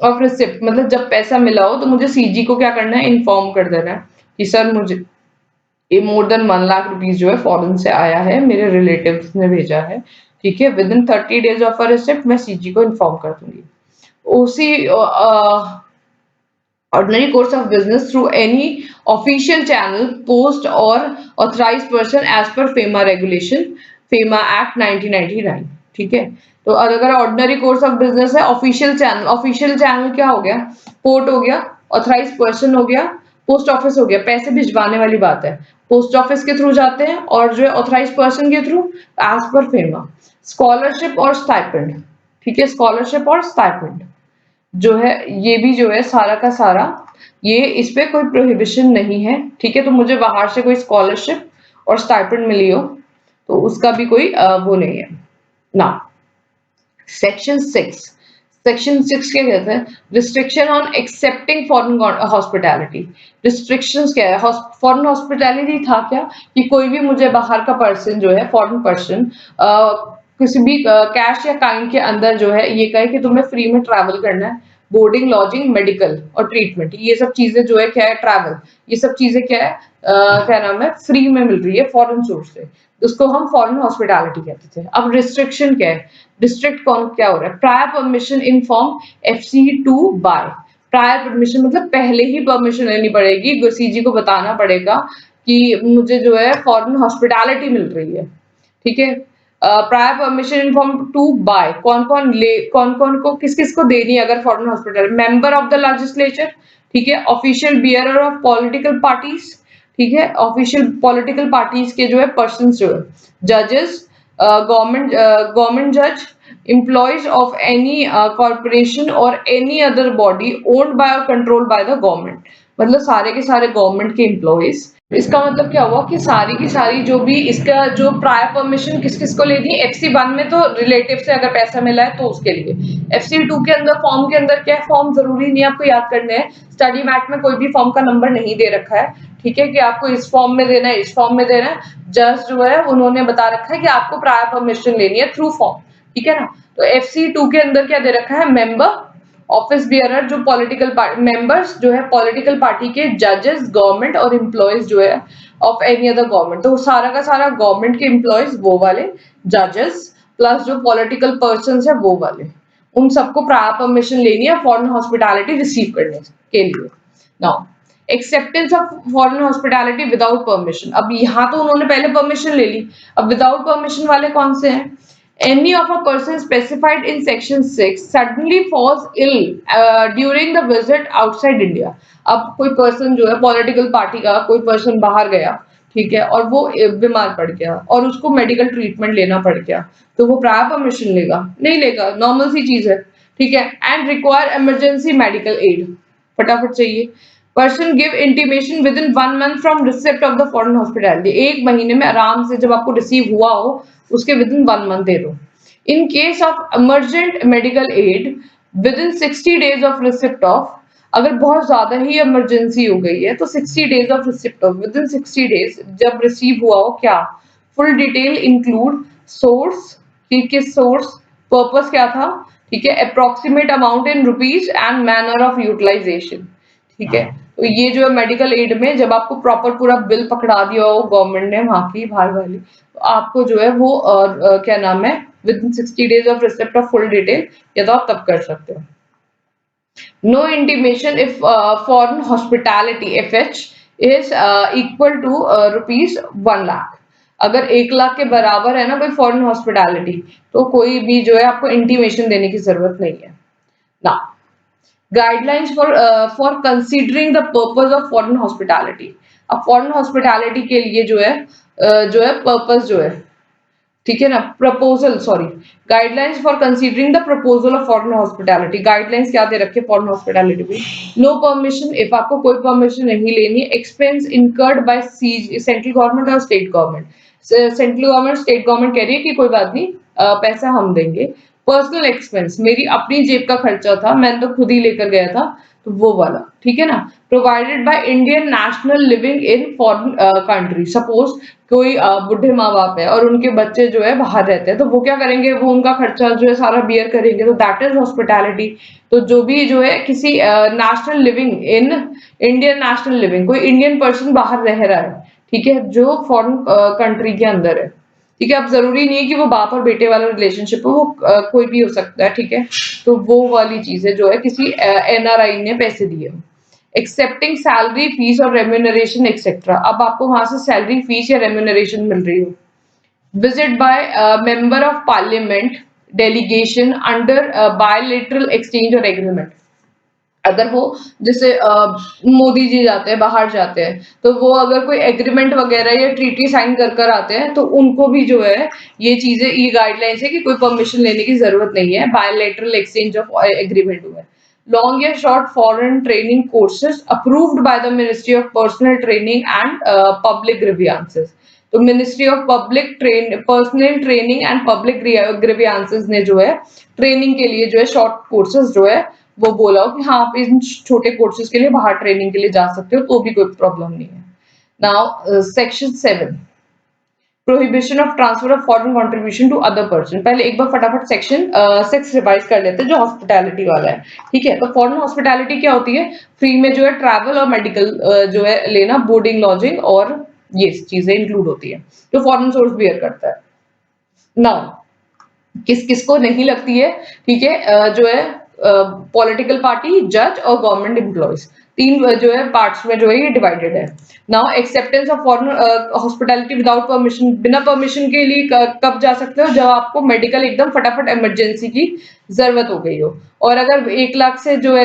of receipt, मतलब जब पैसा मिला हो तो मुझे सीजी को क्या करना है, इन्फॉर्म कर देना है कि सर मुझे ये मोर देन 1 लाख रुपीज जो है फॉरेन से आया है, मेरे रिलेटिव्स ने भेजा है। ठीक है, within 30 days of a receipt मैं सीजी को इन्फॉर्म कर दूंगी। उसी ordinary course of business through any official channel, post or authorized person as per FEMA regulation, FEMA Act 1999। ठीक है, तो अगर ऑर्डिनरी कोर्स ऑफ बिजनेस है, ऑफिशियल चैनल क्या हो गया, पोर्ट हो गया, ऑथराइज पर्सन हो गया, पोस्ट ऑफिस हो गया, पैसे भिजवाने वाली बात है, पोस्ट ऑफिस के थ्रू जाते हैं और जो है ऑथराइज पर्सन के through as per FEMA. Scholarship और स्टाइपेंड, ठीक है, स्कॉलरशिप और स्टाइपेंड जो है ये भी जो है सारा का सारा ये इस पे कोई प्रोहिबिशन नहीं है। ठीक है, तो मुझे बाहर से कोई स्कॉलरशिप और स्टाइपेंड मिली हो तो उसका भी कोई वो नहीं है ना। सेक्शन 6 क्या कहते हैं, restriction on accepting foreign hospitality. Restrictions क्या है, फॉरेन हॉस्पिटैलिटी था क्या कि कोई भी मुझे बाहर का पर्सन जो है फॉरेन पर्सन किसी भी कैश या काइंड के अंदर जो है ये कहे कि तुम्हें फ्री में ट्रैवल करना है, बोर्डिंग लॉजिंग मेडिकल और ट्रीटमेंट, ये सब चीजें जो है क्या है, ट्रैवल, ये सब चीजें क्या है, क्या नाम है, फ्री में मिल रही है फॉरेन सोर्स से, उसको हम फॉरेन हॉस्पिटैलिटी कहते थे। अब रिस्ट्रिक्शन क्या है, डिस्ट्रिक्ट कौन क्या हो रहा है, prior permission in form FC2 by, prior permission मतलब पहले ही परमिशन लेनी पड़ेगी, सीजी को बताना पड़ेगा कि मुझे जो है फॉरेन हॉस्पिटैलिटी मिल रही है। ठीक है, prior permission in form 2 by, कौन कौन को किस किस को देनी है अगर foreign hospital, member of the legislature, ठीक है, official bearer of political parties, ठीक है, ऑफिशियल पॉलिटिकल पार्टीज के जो है पर्सन जो है, जजेस, गवर्नमेंट जज, employees of any corporation or any other body owned by or controlled by the government, मतलब सारे के सारे गवर्नमेंट के एम्प्लॉइज। इसका मतलब क्या हुआ कि सारी की सारी जो भी इसका जो प्रायर परमिशन किस किस को लेनी है, FC1 में तो रिलेटिव से अगर पैसा मिला है तो उसके लिए, FC2 के अंदर फॉर्म के अंदर क्या है, फॉर्म जरूरी नहीं है आपको याद करने हैं, स्टडी मैट में कोई भी फॉर्म का नंबर नहीं दे रखा है। ठीक है, कि आपको इस फॉर्म में देना है, इस फॉर्म में देना है, जस्ट जो है उन्होंने बता रखा है कि आपको प्रायर परमिशन लेनी है थ्रू फॉर्म। ठीक है ना, तो FC2 के अंदर क्या दे रखा है, मेंबर, ऑफिस बियरर जो पॉलिटिकल मेंबर्स जो है पॉलिटिकल पार्टी के, जजेस, गवर्नमेंट और एम्प्लॉयज जो है ऑफ एनी अदर गवर्नमेंट, तो सारा का सारा गवर्नमेंट के एम्प्लॉयज वो वाले, जजेस प्लस जो पॉलिटिकल पर्सन है वो वाले, उन सबको प्रायर परमिशन लेनी है फॉरेन हॉस्पिटैलिटी रिसीव करने के लिए। Now acceptance of foreign hospitality without permission, अब यहाँ तो उन्होंने पहले परमिशन ले ली, अब विदाउट परमिशन वाले कौन से हैं, any of a person specified in section 6 suddenly falls ill during the visit outside India। अब कोई पर्सन जो है पॉलिटिकल पार्टी का कोई पर्सन बाहर गया, ठीक है, और वो बीमार पड़ गया और उसको मेडिकल ट्रीटमेंट लेना पड़ गया, तो वो प्रायर परमिशन लेगा, नहीं लेगा, नॉर्मल सी चीज है। ठीक है, and require emergency medical aid, फटाफट चाहिए, person give intimation with in 1 month from receipt of the foreign hospitality, 1 महीने में आराम से जब आपको रिसीव हुआ हो उसके विद इन 1 मंथ दे दो। In case of emergent medical aid with in 60 days of receipt of, अगर बहुत ज्यादा ही इमरजेंसी हो गई है तो 60 days of receipt of, with in 60 days जब रिसीव हुआ हो, क्या फुल डिटेल इंक्लूड सोर्स, कि किस सोर्स, पर्पस क्या था, ठीक है, approximate amount in rupees and manner of utilisation. ठीक है, तो ये जो है मेडिकल एड में जब आपको प्रॉपर पूरा बिल पकड़ा दिया हो गवर्नमेंट ने वहां की बाहर वाली, तो आपको जो है वो क्या नाम है, within 60 days of receipt of full detail, या तो आप तब कर सकते हो। No intimation if foreign hospitality FH is equal to ₹1 lakh। अगर 1 लाख के बराबर है ना कोई फॉरेन हॉस्पिटैलिटी, तो कोई भी जो है आपको इंटीमेशन देने की ज़रूरत नहीं है। Now guidelines for considering the purpose of foreign hospitality. अब फॉरेन हॉस्पिटैलिटी के लिए जो है पर्पस जो है, ठीक है ना, proposal sorry, guidelines for considering the proposal of foreign hospitality. Guidelines क्या दे रखे फॉरेन हॉस्पिटैलिटी में? नो परमिशन, इफ आपको कोई परमिशन नहीं लेनी है, expense incurred by central government और state government. Central government state government कह रही है कि कोई बात नहीं, पैसा हम देंगे। पर्सनल एक्सपेंस, मेरी अपनी जेब का खर्चा था, मैंने तो खुद ही लेकर गया था, तो वो वाला, ठीक है ना। Provided by Indian national living in foreign country. Suppose कोई बुढ़े माँ बाप है और उनके बच्चे जो है बाहर रहते हैं, तो वो क्या करेंगे, वो उनका खर्चा जो है सारा बियर करेंगे, तो दैट इज हॉस्पिटैलिटी। तो जो भी जो है किसी national living in Indian national living, कोई इंडियन पर्सन बाहर रह रहा है, ठीक है, जो फॉरेन कंट्री के अंदर है, ठीक है। अब जरूरी नहीं है कि वो बाप और बेटे वाला रिलेशनशिप हो, वो कोई भी हो सकता है, ठीक है। तो वो वाली चीजें जो है किसी एनआरआई ने पैसे दिए, एक्सेप्टिंग सैलरी फीस और रेम्यूनरेशन एक्सेट्रा। अब आपको वहां से सैलरी फीस या रेम्यूनरेशन मिल रही हो। Visit by member of parliament delegation under bilateral exchange और एग्रीमेंट। अगर वो जैसे मोदी जी जाते हैं, बाहर जाते हैं, तो वो अगर कोई एग्रीमेंट वगैरह या ट्रीटी साइन कर कर आते हैं, तो उनको भी जो है ये चीजें, ये गाइडलाइंस है कि कोई परमिशन लेने की जरूरत नहीं है, बायलैटरल एक्सचेंज ऑफ एग्रीमेंट हुआ है। लॉन्ग या short foreign training courses approved by the ministry of personnel training and public grievances. तो ministry of public personnel training and public grievances ने जो है ट्रेनिंग के लिए जो है शॉर्ट कोर्सेज जो है वो बोला हो कि हाँ आप इन छोटे कोर्सेज के लिए बाहर ट्रेनिंग के लिए जा सकते हो, तो भी कोई प्रॉब्लम नहीं है। Now section 7, prohibition of transfer of foreign contribution to other person. पहले एक बार फटाफट सेक्शन 6 रिवाइज कर लेते हैं जो हॉस्पिटैलिटी वाला है, ठीक है। तो फॉरेन हॉस्पिटैलिटी क्या होती है? फ्री में जो है ट्रैवल और मेडिकल जो है लेना, बोर्डिंग लॉजिंग और ये चीजें इंक्लूड होती है, जो फॉरेन सोर्स बियर करता है। नाउ किस किस को नहीं लगती है, ठीक है, जो है पॉलिटिकल पार्टी, जज और गवर्नमेंट एम्प्लॉयज, तीन जो है पार्ट्स में जो है ये डिवाइडेड है। Now acceptance of foreign hospitality without permission. बिना परमिशन के लिए कब जा सकते हो? जब आपको मेडिकल एकदम फटाफट इमरजेंसी की जरूरत हो गई हो, और अगर 1 लाख से जो है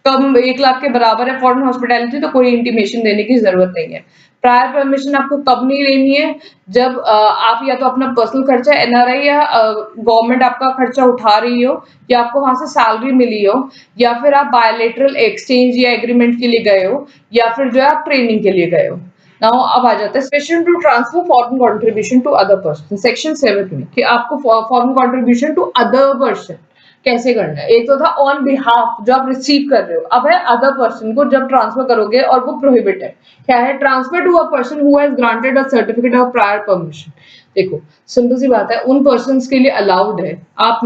कम 1 लाख के बराबर है फॉरेन हॉस्पिटैलिटी, तो कोई इंटीमेशन देने की जरूरत नहीं है। प्रायर परमिशन आपको कब नहीं लेनी है? जब आप या तो अपना पर्सनल खर्चा, एनआरआई या गवर्नमेंट आपका खर्चा उठा रही हो, या आपको वहां से सैलरी मिली हो, या फिर आप बायलैटरल एक्सचेंज या एग्रीमेंट के लिए गए हो, या फिर जो है आप ट्रेनिंग के लिए गए हो। नाउ अब आ जाता है special to transfer foreign contribution to other person, section 7 में, कि आपको foreign contribution to other person कैसे करना है। एक तो था ऑन बिहाफ, जो आप रिसीव कर रहे हो, अब है अदर पर्सन को जब ट्रांसफर करोगे, और वो प्रोहिबिट है। क्या है? Transfer to a person who has granted a certificate of prior permission. देखो सिंपल सी बात है, उन पर्सन्स के लिए अलाउड है। आप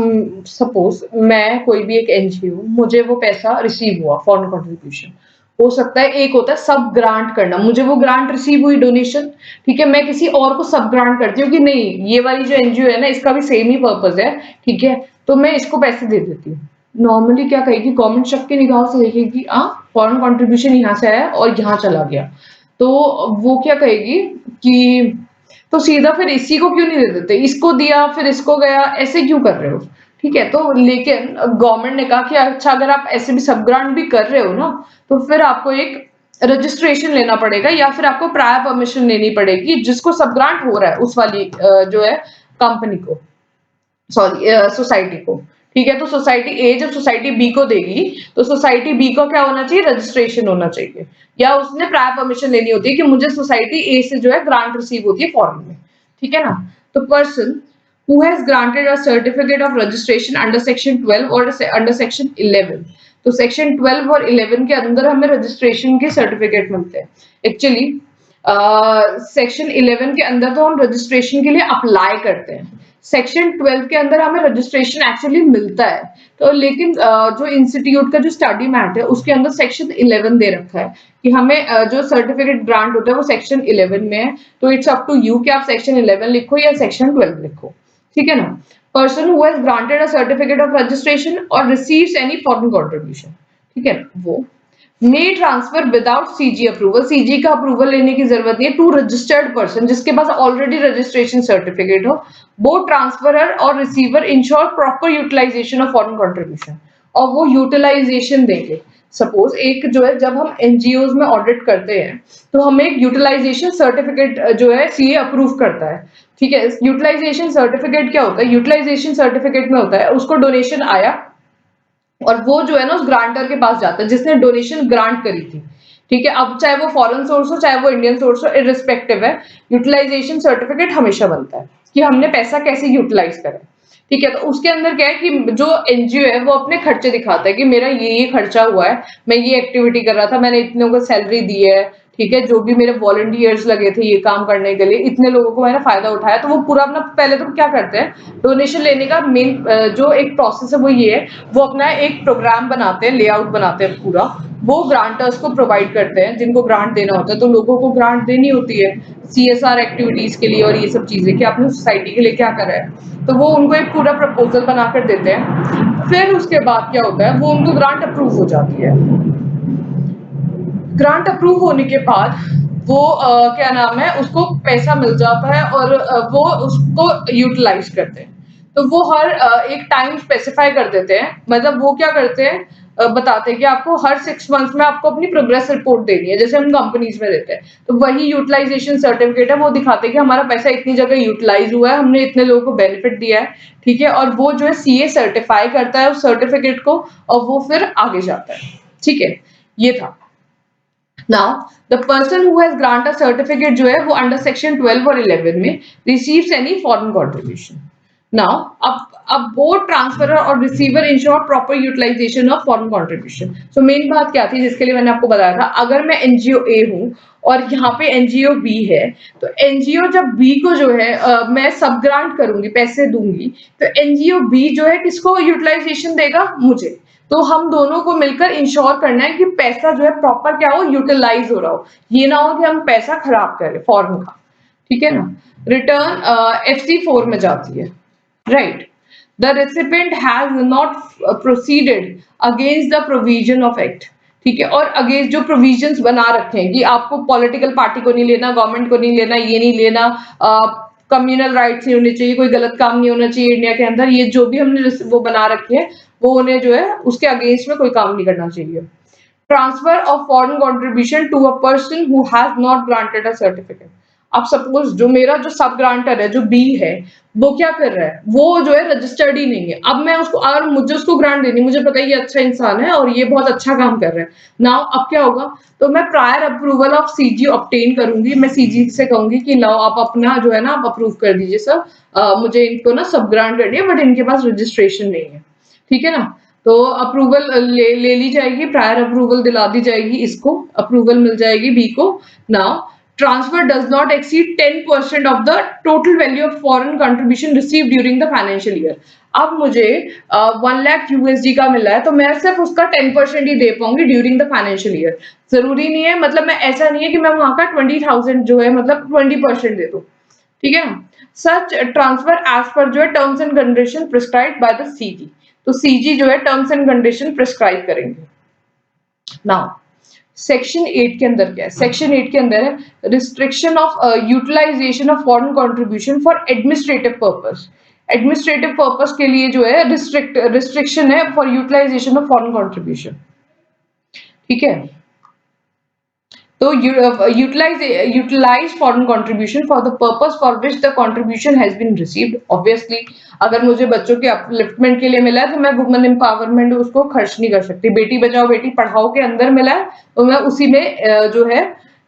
सपोज मैं कोई भी एक एनजीओ, मुझे वो पैसा रिसीव हुआ फॉरेन कंट्रीब्यूशन, हो सकता है एक होता है सब ग्रांट करना, मुझे वो ग्रांट रिसीव हुई डोनेशन, ठीक है, मैं किसी और को सब ग्रांट करती हूँ कि नहीं ये वाली जो एनजीओ है ना इसका भी सेम ही पर्पज है, ठीक है, तो मैं इसको पैसे दे देती हूँ। नॉर्मली क्या कहेगी गवर्नमेंट, शक की निगाह से देखेगी, फॉरेन कंट्रीब्यूशन यहाँ से आया और यहाँ चला गया, तो वो क्या कहेगी कि तो सीधा फिर इसी को क्यों नहीं दे देते, इसको दिया फिर इसको गया, ऐसे क्यों कर रहे हो, ठीक है। तो लेकिन गवर्नमेंट ने कहा कि अच्छा अगर आप ऐसे भी सब ग्रांट भी कर रहे हो ना, तो फिर आपको एक रजिस्ट्रेशन लेना पड़ेगा, या फिर आपको प्रायर परमिशन लेनी पड़ेगी जिसको सब ग्रांट हो रहा है उस वाली जो है कंपनी को, सॉरी सोसाइटी को, ठीक है। तो सोसाइटी ए जब सोसाइटी बी को देगी, तो सोसाइटी बी को क्या होना चाहिए? रजिस्ट्रेशन होना चाहिए, या उसने प्रायर परमिशन लेनी होती है कि मुझे सोसाइटी ए से जो है ग्रांट रिसीव होती है फॉरेन में, ठीक है ना। तो person who has granted a certificate of registration under section 12 और अंडर सेक्शन 11। तो सेक्शन 12 और 11 के अंदर हमें रजिस्ट्रेशन के सर्टिफिकेट मिलते हैं। एक्चुअली सेक्शन 11 के अंदर तो हम रजिस्ट्रेशन के लिए अप्लाई करते हैं, सेक्शन 12 के अंदर हमें रजिस्ट्रेशन एक्चुअली मिलता है। तो लेकिन जो इंस्टीट्यूट का जो स्टडी मैट है उसके अंदर सेक्शन 11 दे रखा है कि हमें जो सर्टिफिकेट ग्रांट होता है वो सेक्शन 11 में है। तो इट्स अप टू यू कि आप सेक्शन 11 लिखो या सेक्शन 12 लिखो, ठीक है ना। Person who has granted a certificate of registration और रिसीव्स एनी फॉरेन कंट्रीब्यूशन, ठीक है वो। May transfer without CG approval, CG का अप्रूवल लेने की जरूरत नहीं है, टू रजिस्टर्ड पर्सन जिसके पास ऑलरेडी रजिस्ट्रेशन सर्टिफिकेट हो, बोथ ट्रांसफरर और receiver ensure proper utilisation of foreign contribution, और वो यूटिलाइजेशन देंगे। सपोज एक जो है, जब हम एनजीओ में ऑडिट करते हैं तो हमें एक यूटिलाइजेशन सर्टिफिकेट जो है सीए अप्रूव करता है। ठीक है, यूटिलाइजेशन सर्टिफिकेट क्या होता है? यूटिलाइजेशन सर्टिफिकेट में होता है उसको डोनेशन आया और वो जो है ना उस ग्रांटर के पास जाता है जिसने डोनेशन ग्रांट करी थी। ठीक है, अब चाहे वो फॉरेन सोर्स हो चाहे वो इंडियन सोर्स हो, इररिस्पेक्टिव है, यूटिलाइजेशन सर्टिफिकेट हमेशा बनता है कि हमने पैसा कैसे यूटिलाइज करा। ठीक है, तो उसके अंदर क्या है कि जो एनजीओ है वो अपने खर्चे दिखाता है कि मेरा ये खर्चा हुआ है, मैं ये एक्टिविटी कर रहा था, मैंने इतने को सैलरी दी है। ठीक है, जो भी मेरे वॉलंटियर्स लगे थे ये काम करने के लिए, इतने लोगों को मैंने फायदा उठाया, तो वो पूरा अपना पहले तो क्या करते हैं, डोनेशन लेने का मेन जो एक प्रोसेस है वो ये है, वो अपना एक प्रोग्राम बनाते हैं, लेआउट बनाते हैं पूरा, वो ग्रांटर्स को प्रोवाइड करते हैं जिनको ग्रांट देना होता है। तो लोगों को ग्रांट देनी होती है सीएसआर एक्टिविटीज के लिए और ये सब चीजें कि आपने सोसाइटी के लिए क्या करा है, तो वो उनको एक पूरा प्रपोजल बनाकर देते हैं। फिर उसके बाद क्या होता है, वो उनको ग्रांट अप्रूव हो जाती है। ग्रांट अप्रूव होने के बाद वो क्या नाम है, उसको पैसा मिल जाता है और वो उसको यूटिलाइज करते हैं। तो वो हर एक टाइम स्पेसिफाई कर देते हैं, मतलब वो क्या करते हैं, बताते हैं कि आपको हर 6 मंथ्स में आपको अपनी प्रोग्रेस रिपोर्ट देनी है, जैसे हम कंपनीज में देते हैं। तो वही यूटिलाइजेशन सर्टिफिकेट है, वो दिखाते हैं कि हमारा पैसा इतनी जगह यूटिलाइज हुआ है, हमने इतने लोगों को बेनिफिट दिया है। ठीक है, और वो जो है सीए सर्टिफाई करता है उस सर्टिफिकेट को और वो फिर आगे जाता है। ठीक है, ये था। Now, the person who has granted certificate जो है वो under section 12 और 11 में receives any foreign contribution. Now, अब both transferer और receiver ensure proper utilization of foreign contribution. So main बात क्या थी जिसके लिए मैंने आपको बताया था, अगर मैं एनजीओ ए हूँ और यहाँ पे एनजीओ बी है, तो एनजीओ जब बी को जो है मैं सब ग्रांट करूंगी, पैसे दूंगी, तो एनजीओ बी जो है किसको यूटिलाइजेशन देगा? मुझे। तो हम दोनों को मिलकर इंश्योर करना है कि पैसा जो है प्रॉपर क्या हो, यूटिलाइज हो रहा हो, ये ना हो कि हम पैसा खराब करें फॉरेन का। ठीक है ना। रिटर्न FC4 में जाती है, right. The recipient has not proceeded against the provision of act. ठीक है, और अगेंस्ट जो प्रोविजंस बना रखे हैं कि आपको पॉलिटिकल पार्टी को नहीं लेना, गवर्नमेंट को नहीं लेना, ये नहीं लेना, कम्युनल राइट्स नहीं होने चाहिए, कोई गलत काम नहीं होना चाहिए इंडिया के अंदर, ये जो भी हमने वो बना रखे हैं वो उन्हें जो है उसके अगेंस्ट में कोई काम नहीं करना चाहिए। Transfer of foreign contribution to a person who has not granted a certificate. अब सपोज जो मेरा जो सब ग्रांटर है जो बी है, वो क्या कर रहा है, वो जो है रजिस्टर्ड ही नहीं है। अब मैं उसको, और मुझे उसको ग्रांट देनी, मुझे पता है ये अच्छा इंसान है और ये बहुत अच्छा काम कर रहा है। नाउ अब क्या होगा, तो मैं prior approval of CG obtain करूंगी, मैं सीजी से कहूंगी कि लाओ आप अपना जो है ना आप अप्रूव कर दीजिए सर, मुझे इनको ना सब ग्रांट करनी है बट इनके पास रजिस्ट्रेशन नहीं है। ठीक है ना। तो अप्रूवल ले ली जाएगी, प्रायर अप्रूवल दिला दी जाएगी, इसको अप्रूवल मिल जाएगी बी को। Now transfer does not exceed 10% of the total value of foreign contribution receive during the financial year. अब मुझे 1 लाख यूएसडी का मिला है, तो मैं सिर्फ उसका 10% ही दे पाऊंगी ड्यूरिंग द फाइनेंशियल ईयर। जरूरी नहीं है, मतलब मैं ऐसा नहीं है कि मैं वहां का 20,000 जो है मतलब 20% दे दूं। ठीक है ना। सच ट्रांसफर एज पर जो है terms and condition prescribe by the CG. तो सीजी जो है टर्म्स एंड कंडीशन प्रिस्क्राइब करेंगे। नाउ सेक्शन 8 के अंदर क्या है, सेक्शन 8 के अंदर है restriction of utilisation of foreign contribution for administrative purpose. Administrative purpose के लिए जो है रिस्ट्रिक्शन है for utilisation of foreign contribution. ठीक है, तो utilize foreign contribution for the purpose for which the contribution has been received. Obviously, अगर मुझे बच्चों के अपलिफ्टमेंट के लिए मिला है तो मैं वुमेन एम्पावरमेंट उसको खर्च नहीं कर सकती। बेटी बचाओ बेटी पढ़ाओ के अंदर मिला है तो मैं उसी में जो है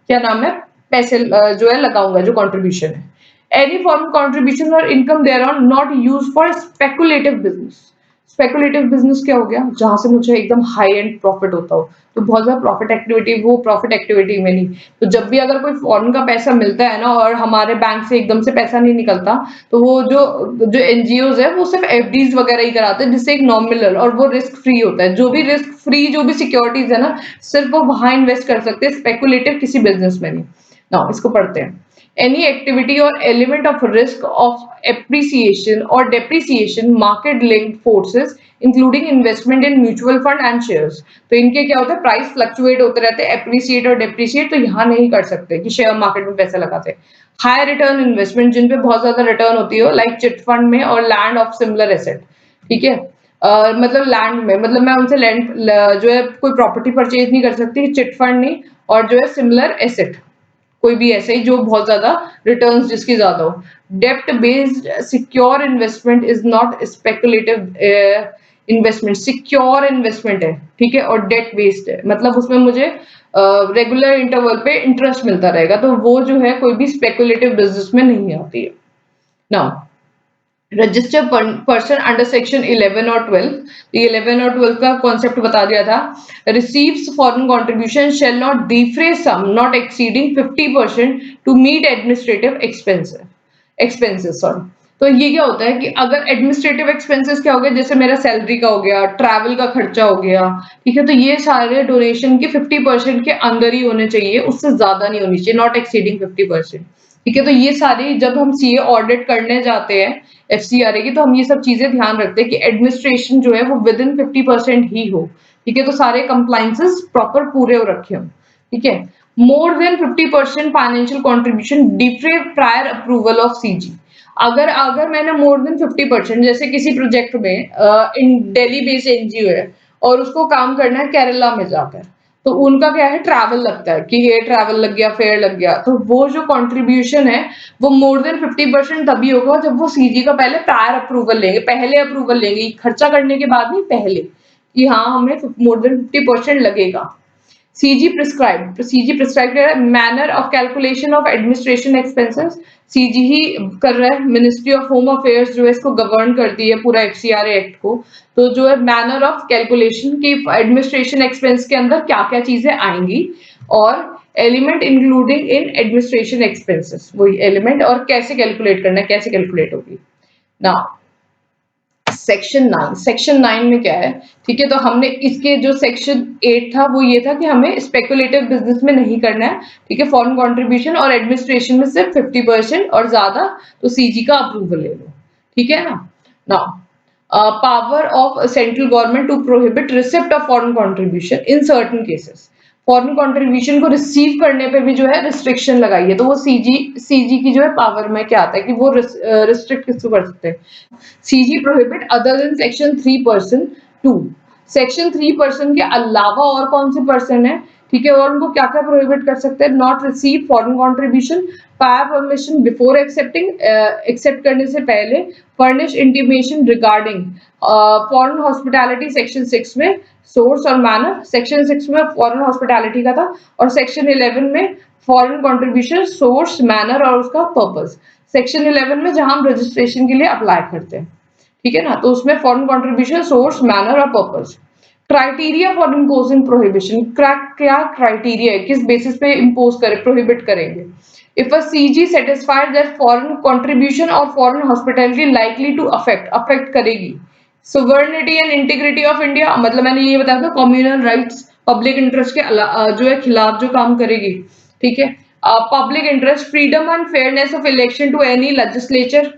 क्या नाम है पैसे जो है लगाऊंगा, जो कंट्रीब्यूशन है। Any foreign contribution or income thereon not used for speculative business. Speculative business क्या हो गया, जहां से मुझे एकदम हाई एंड प्रॉफिट होता हो, तो बहुत ज्यादा प्रॉफिट एक्टिविटी, वो प्रॉफिट एक्टिविटी में नहीं। तो जब भी अगर कोई फॉरेन का पैसा मिलता है ना और हमारे बैंक से एकदम से पैसा नहीं निकलता, तो वो जो जो एनजीओ है वो सिर्फ एफडीज वगैरह ही कराते हैं जिससे एक नॉमिनल और वो रिस्क फ्री होता है। जो भी रिस्क फ्री जो भी सिक्योरिटीज है ना, सिर्फ वो वहां इन्वेस्ट कर सकते हैं, स्पेकुलेटिव किसी बिजनेस में नहीं। ना इसको पढ़ते हैं। Any activity or element of risk of appreciation or depreciation, market linked forces including investment in mutual fund and shares. तो इनके क्या होता है, प्राइस फ्लक्चुएट होते रहते हैं, एप्रिसिएट और डेप्रिसिएट, तो यहाँ नहीं कर सकते कि शेयर मार्केट में पैसा लगाते। हाई रिटर्न इन्वेस्टमेंट, जिन पे बहुत ज्यादा रिटर्न होती हो, लाइक चिट फंड में और लैंड ऑफ सिमिलर एसेट। ठीक है, मतलब लैंड में, मतलब मैं उनसे लैंड जो है कोई प्रॉपर्टी परचेज नहीं कर सकती, चिट फंड नहीं, और जो है सिमिलर एसेट कोई भी ऐसे ही जो बहुत ज्यादा रिटर्न्स जिसकी ज्यादा हो। डेप्ट based secure investment is not speculative investment, secure investment है, ठीक है, और डेट बेस्ड है, मतलब उसमें मुझे रेगुलर इंटरवल पे इंटरेस्ट मिलता रहेगा, तो वो जो है कोई भी स्पेकुलेटिव बिजनेस में नहीं आती है। Now registered person under section 11 और 12, तो 11 और 12 का कॉन्सेप्ट बता दिया था। Receives foreign contribution shall not defray sum not exceeding 50% to meet administrative expenses sorry. तो ये क्या होता है कि अगर एडमिनिस्ट्रेटिव एक्सपेंसेस क्या हो गया, जैसे मेरा सैलरी का हो गया, ट्रैवल का खर्चा हो गया, ठीक है, तो ये सारे डोनेशन के 50% के अंदर ही होने चाहिए, उससे ज्यादा नहीं होनी चाहिए, नॉट एक्सीडिंग 50%। ठीक है, तो ये सारी जब हम सीए ऑडिट करने जाते हैं एफसीआरए की, तो हम ये सब चीजें ध्यान रखते हैं कि एडमिनिस्ट्रेशन जो है वो विद इन 50% ही हो। ठीक है, तो सारे कंप्लाइंसेस प्रॉपर पूरे हो रखे हो। ठीक है, more than 50% financial contribution defray prior approval of CG. अगर अगर मैंने मोर देन 50%, जैसे किसी प्रोजेक्ट में इन दिल्ली बेस्ड एनजीओ है और उसको काम करना है केरला में जाकर, तो उनका क्या है, ट्रैवल लगता है कि ये ट्रैवल लग गया, फेयर लग गया, तो वो जो कंट्रीब्यूशन है वो मोर देन 50% तभी होगा जब वो सीजी का पहले प्रायर अप्रूवल लेंगे, पहले अप्रूवल लेंगे, खर्चा करने के बाद नहीं, पहले, कि हाँ हमें मोर देन 50% लगेगा। CG prescribed, CG prescribed है manner of calculation of administration expenses, CG ही कर रहा है, मिनिस्ट्री ऑफ होम अफेयर्स जो है इसको गवर्न करती है पूरा एफसीआरए एक्ट को। तो जो है मैनर ऑफ कैलकुलेशन की एडमिनिस्ट्रेशन एक्सपेंस के अंदर क्या क्या चीजें आएंगी, और element including in administration expenses, वही एलिमेंट, और कैसे कैलकुलेट करना है, कैसे कैलकुलेट होगी ना। सेक्शन 9 में क्या है, ठीक है, तो हमने इसके जो सेक्शन 8 था वो ये था कि हमें स्पेकुलेटिव बिजनेस में नहीं करना है, ठीक है, फॉरेन कंट्रीब्यूशन और एडमिनिस्ट्रेशन में सिर्फ 50% और ज्यादा तो सीजी का अप्रूवल ले लो, ठीक है ना। Now power of central government to prohibit receipt of foreign contribution in certain cases, foreign contribution को रिसीव करने पे भी जो है रिस्ट्रिक्शन लगाई है, तो वो सीजी की जो है पावर में क्या आता है कि वो रिस्ट्रिक्ट किसको कर सकते हैं। CG prohibit other than section 3% 2, section 3% के अलावा और कौन से पर्सन है, ठीक है, और उनको क्या क्या प्रोहिबिट कर सकते हैं, not receive foreign contribution, prior permission before accepting, accept करने से पहले, furnish intimation regarding foreign hospitality section 6 में, सोर्स और मैनर, सेक्शन 6 में फॉरेन हॉस्पिटैलिटी का था, और सेक्शन 11 में फॉरेन कंट्रीब्यूशन, सोर्स, मैनर और उसका पर्पस। सेक्शन 11 में जहां हम रजिस्ट्रेशन के लिए अप्लाई करते हैं, ठीक है ना, तो उसमें फॉरेन कंट्रीब्यूशन, सोर्स, मैनर और purpose. Criteria for imposing prohibition, क्या क्राइटेरिया है, किस बेसिस पे इम्पोज करें, प्रोहिबिट करेंगे। If a CG satisfied that foreign contribution और foreign hospitality likely to affect करेगी sovereignty and integrity of India, मतलब मैंने ये बताया था कम्युनल राइट्स, पब्लिक इंटरेस्ट के जो है खिलाफ जो काम करेगी, ठीक है, public interest, freedom and fairness of election to any legislature,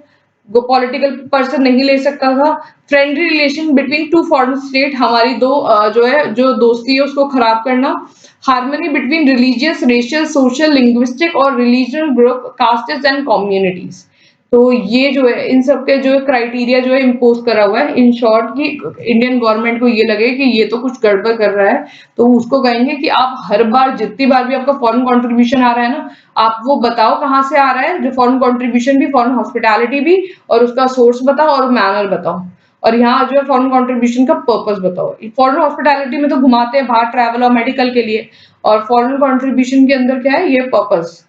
वो पॉलिटिकल पर्सन नहीं ले सकता था, friendly relation between two foreign state, हमारी दो जो है जो दोस्ती है उसको खराब करना, harmony between religious, racial, social, linguistic और रिलीजनल ग्रुप, कास्टेस एंड कम्युनिटीज। तो ये जो है इन सब के जो क्राइटेरिया जो है इम्पोज करा हुआ है, इन शॉर्ट कि इंडियन गवर्नमेंट को ये लगे कि ये तो कुछ गड़बड़ कर रहा है, तो उसको कहेंगे कि आप हर बार जितनी बार भी आपका फॉरेन कंट्रीब्यूशन आ रहा है ना, आप वो बताओ कहाँ से आ रहा है, जो फॉरेन कंट्रीब्यूशन भी, फॉरेन हॉस्पिटैलिटी भी, और उसका सोर्स बताओ और मैनर बताओ, और यहाँ जो है फॉरेन कंट्रीब्यूशन का पर्पस बताओ। फॉरेन हॉस्पिटैलिटी में तो घुमाते हैं बाहर ट्रैवल और मेडिकल के लिए, और फॉरेन कंट्रीब्यूशन के अंदर क्या है, ये पर्पस,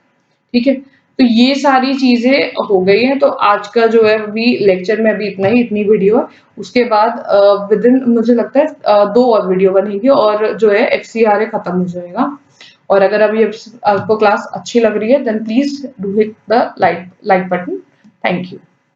ठीक है। तो ये सारी चीजें हो गई हैं, तो आज का जो है अभी लेक्चर में अभी इतना ही, इतनी वीडियो है, उसके बाद विद इन मुझे लगता है 2 और वीडियो बनेगी और जो है एफसीआरए खत्म हो जाएगा। और अगर अभी आपको क्लास अच्छी लग रही है then please do hit the like button. Thank you.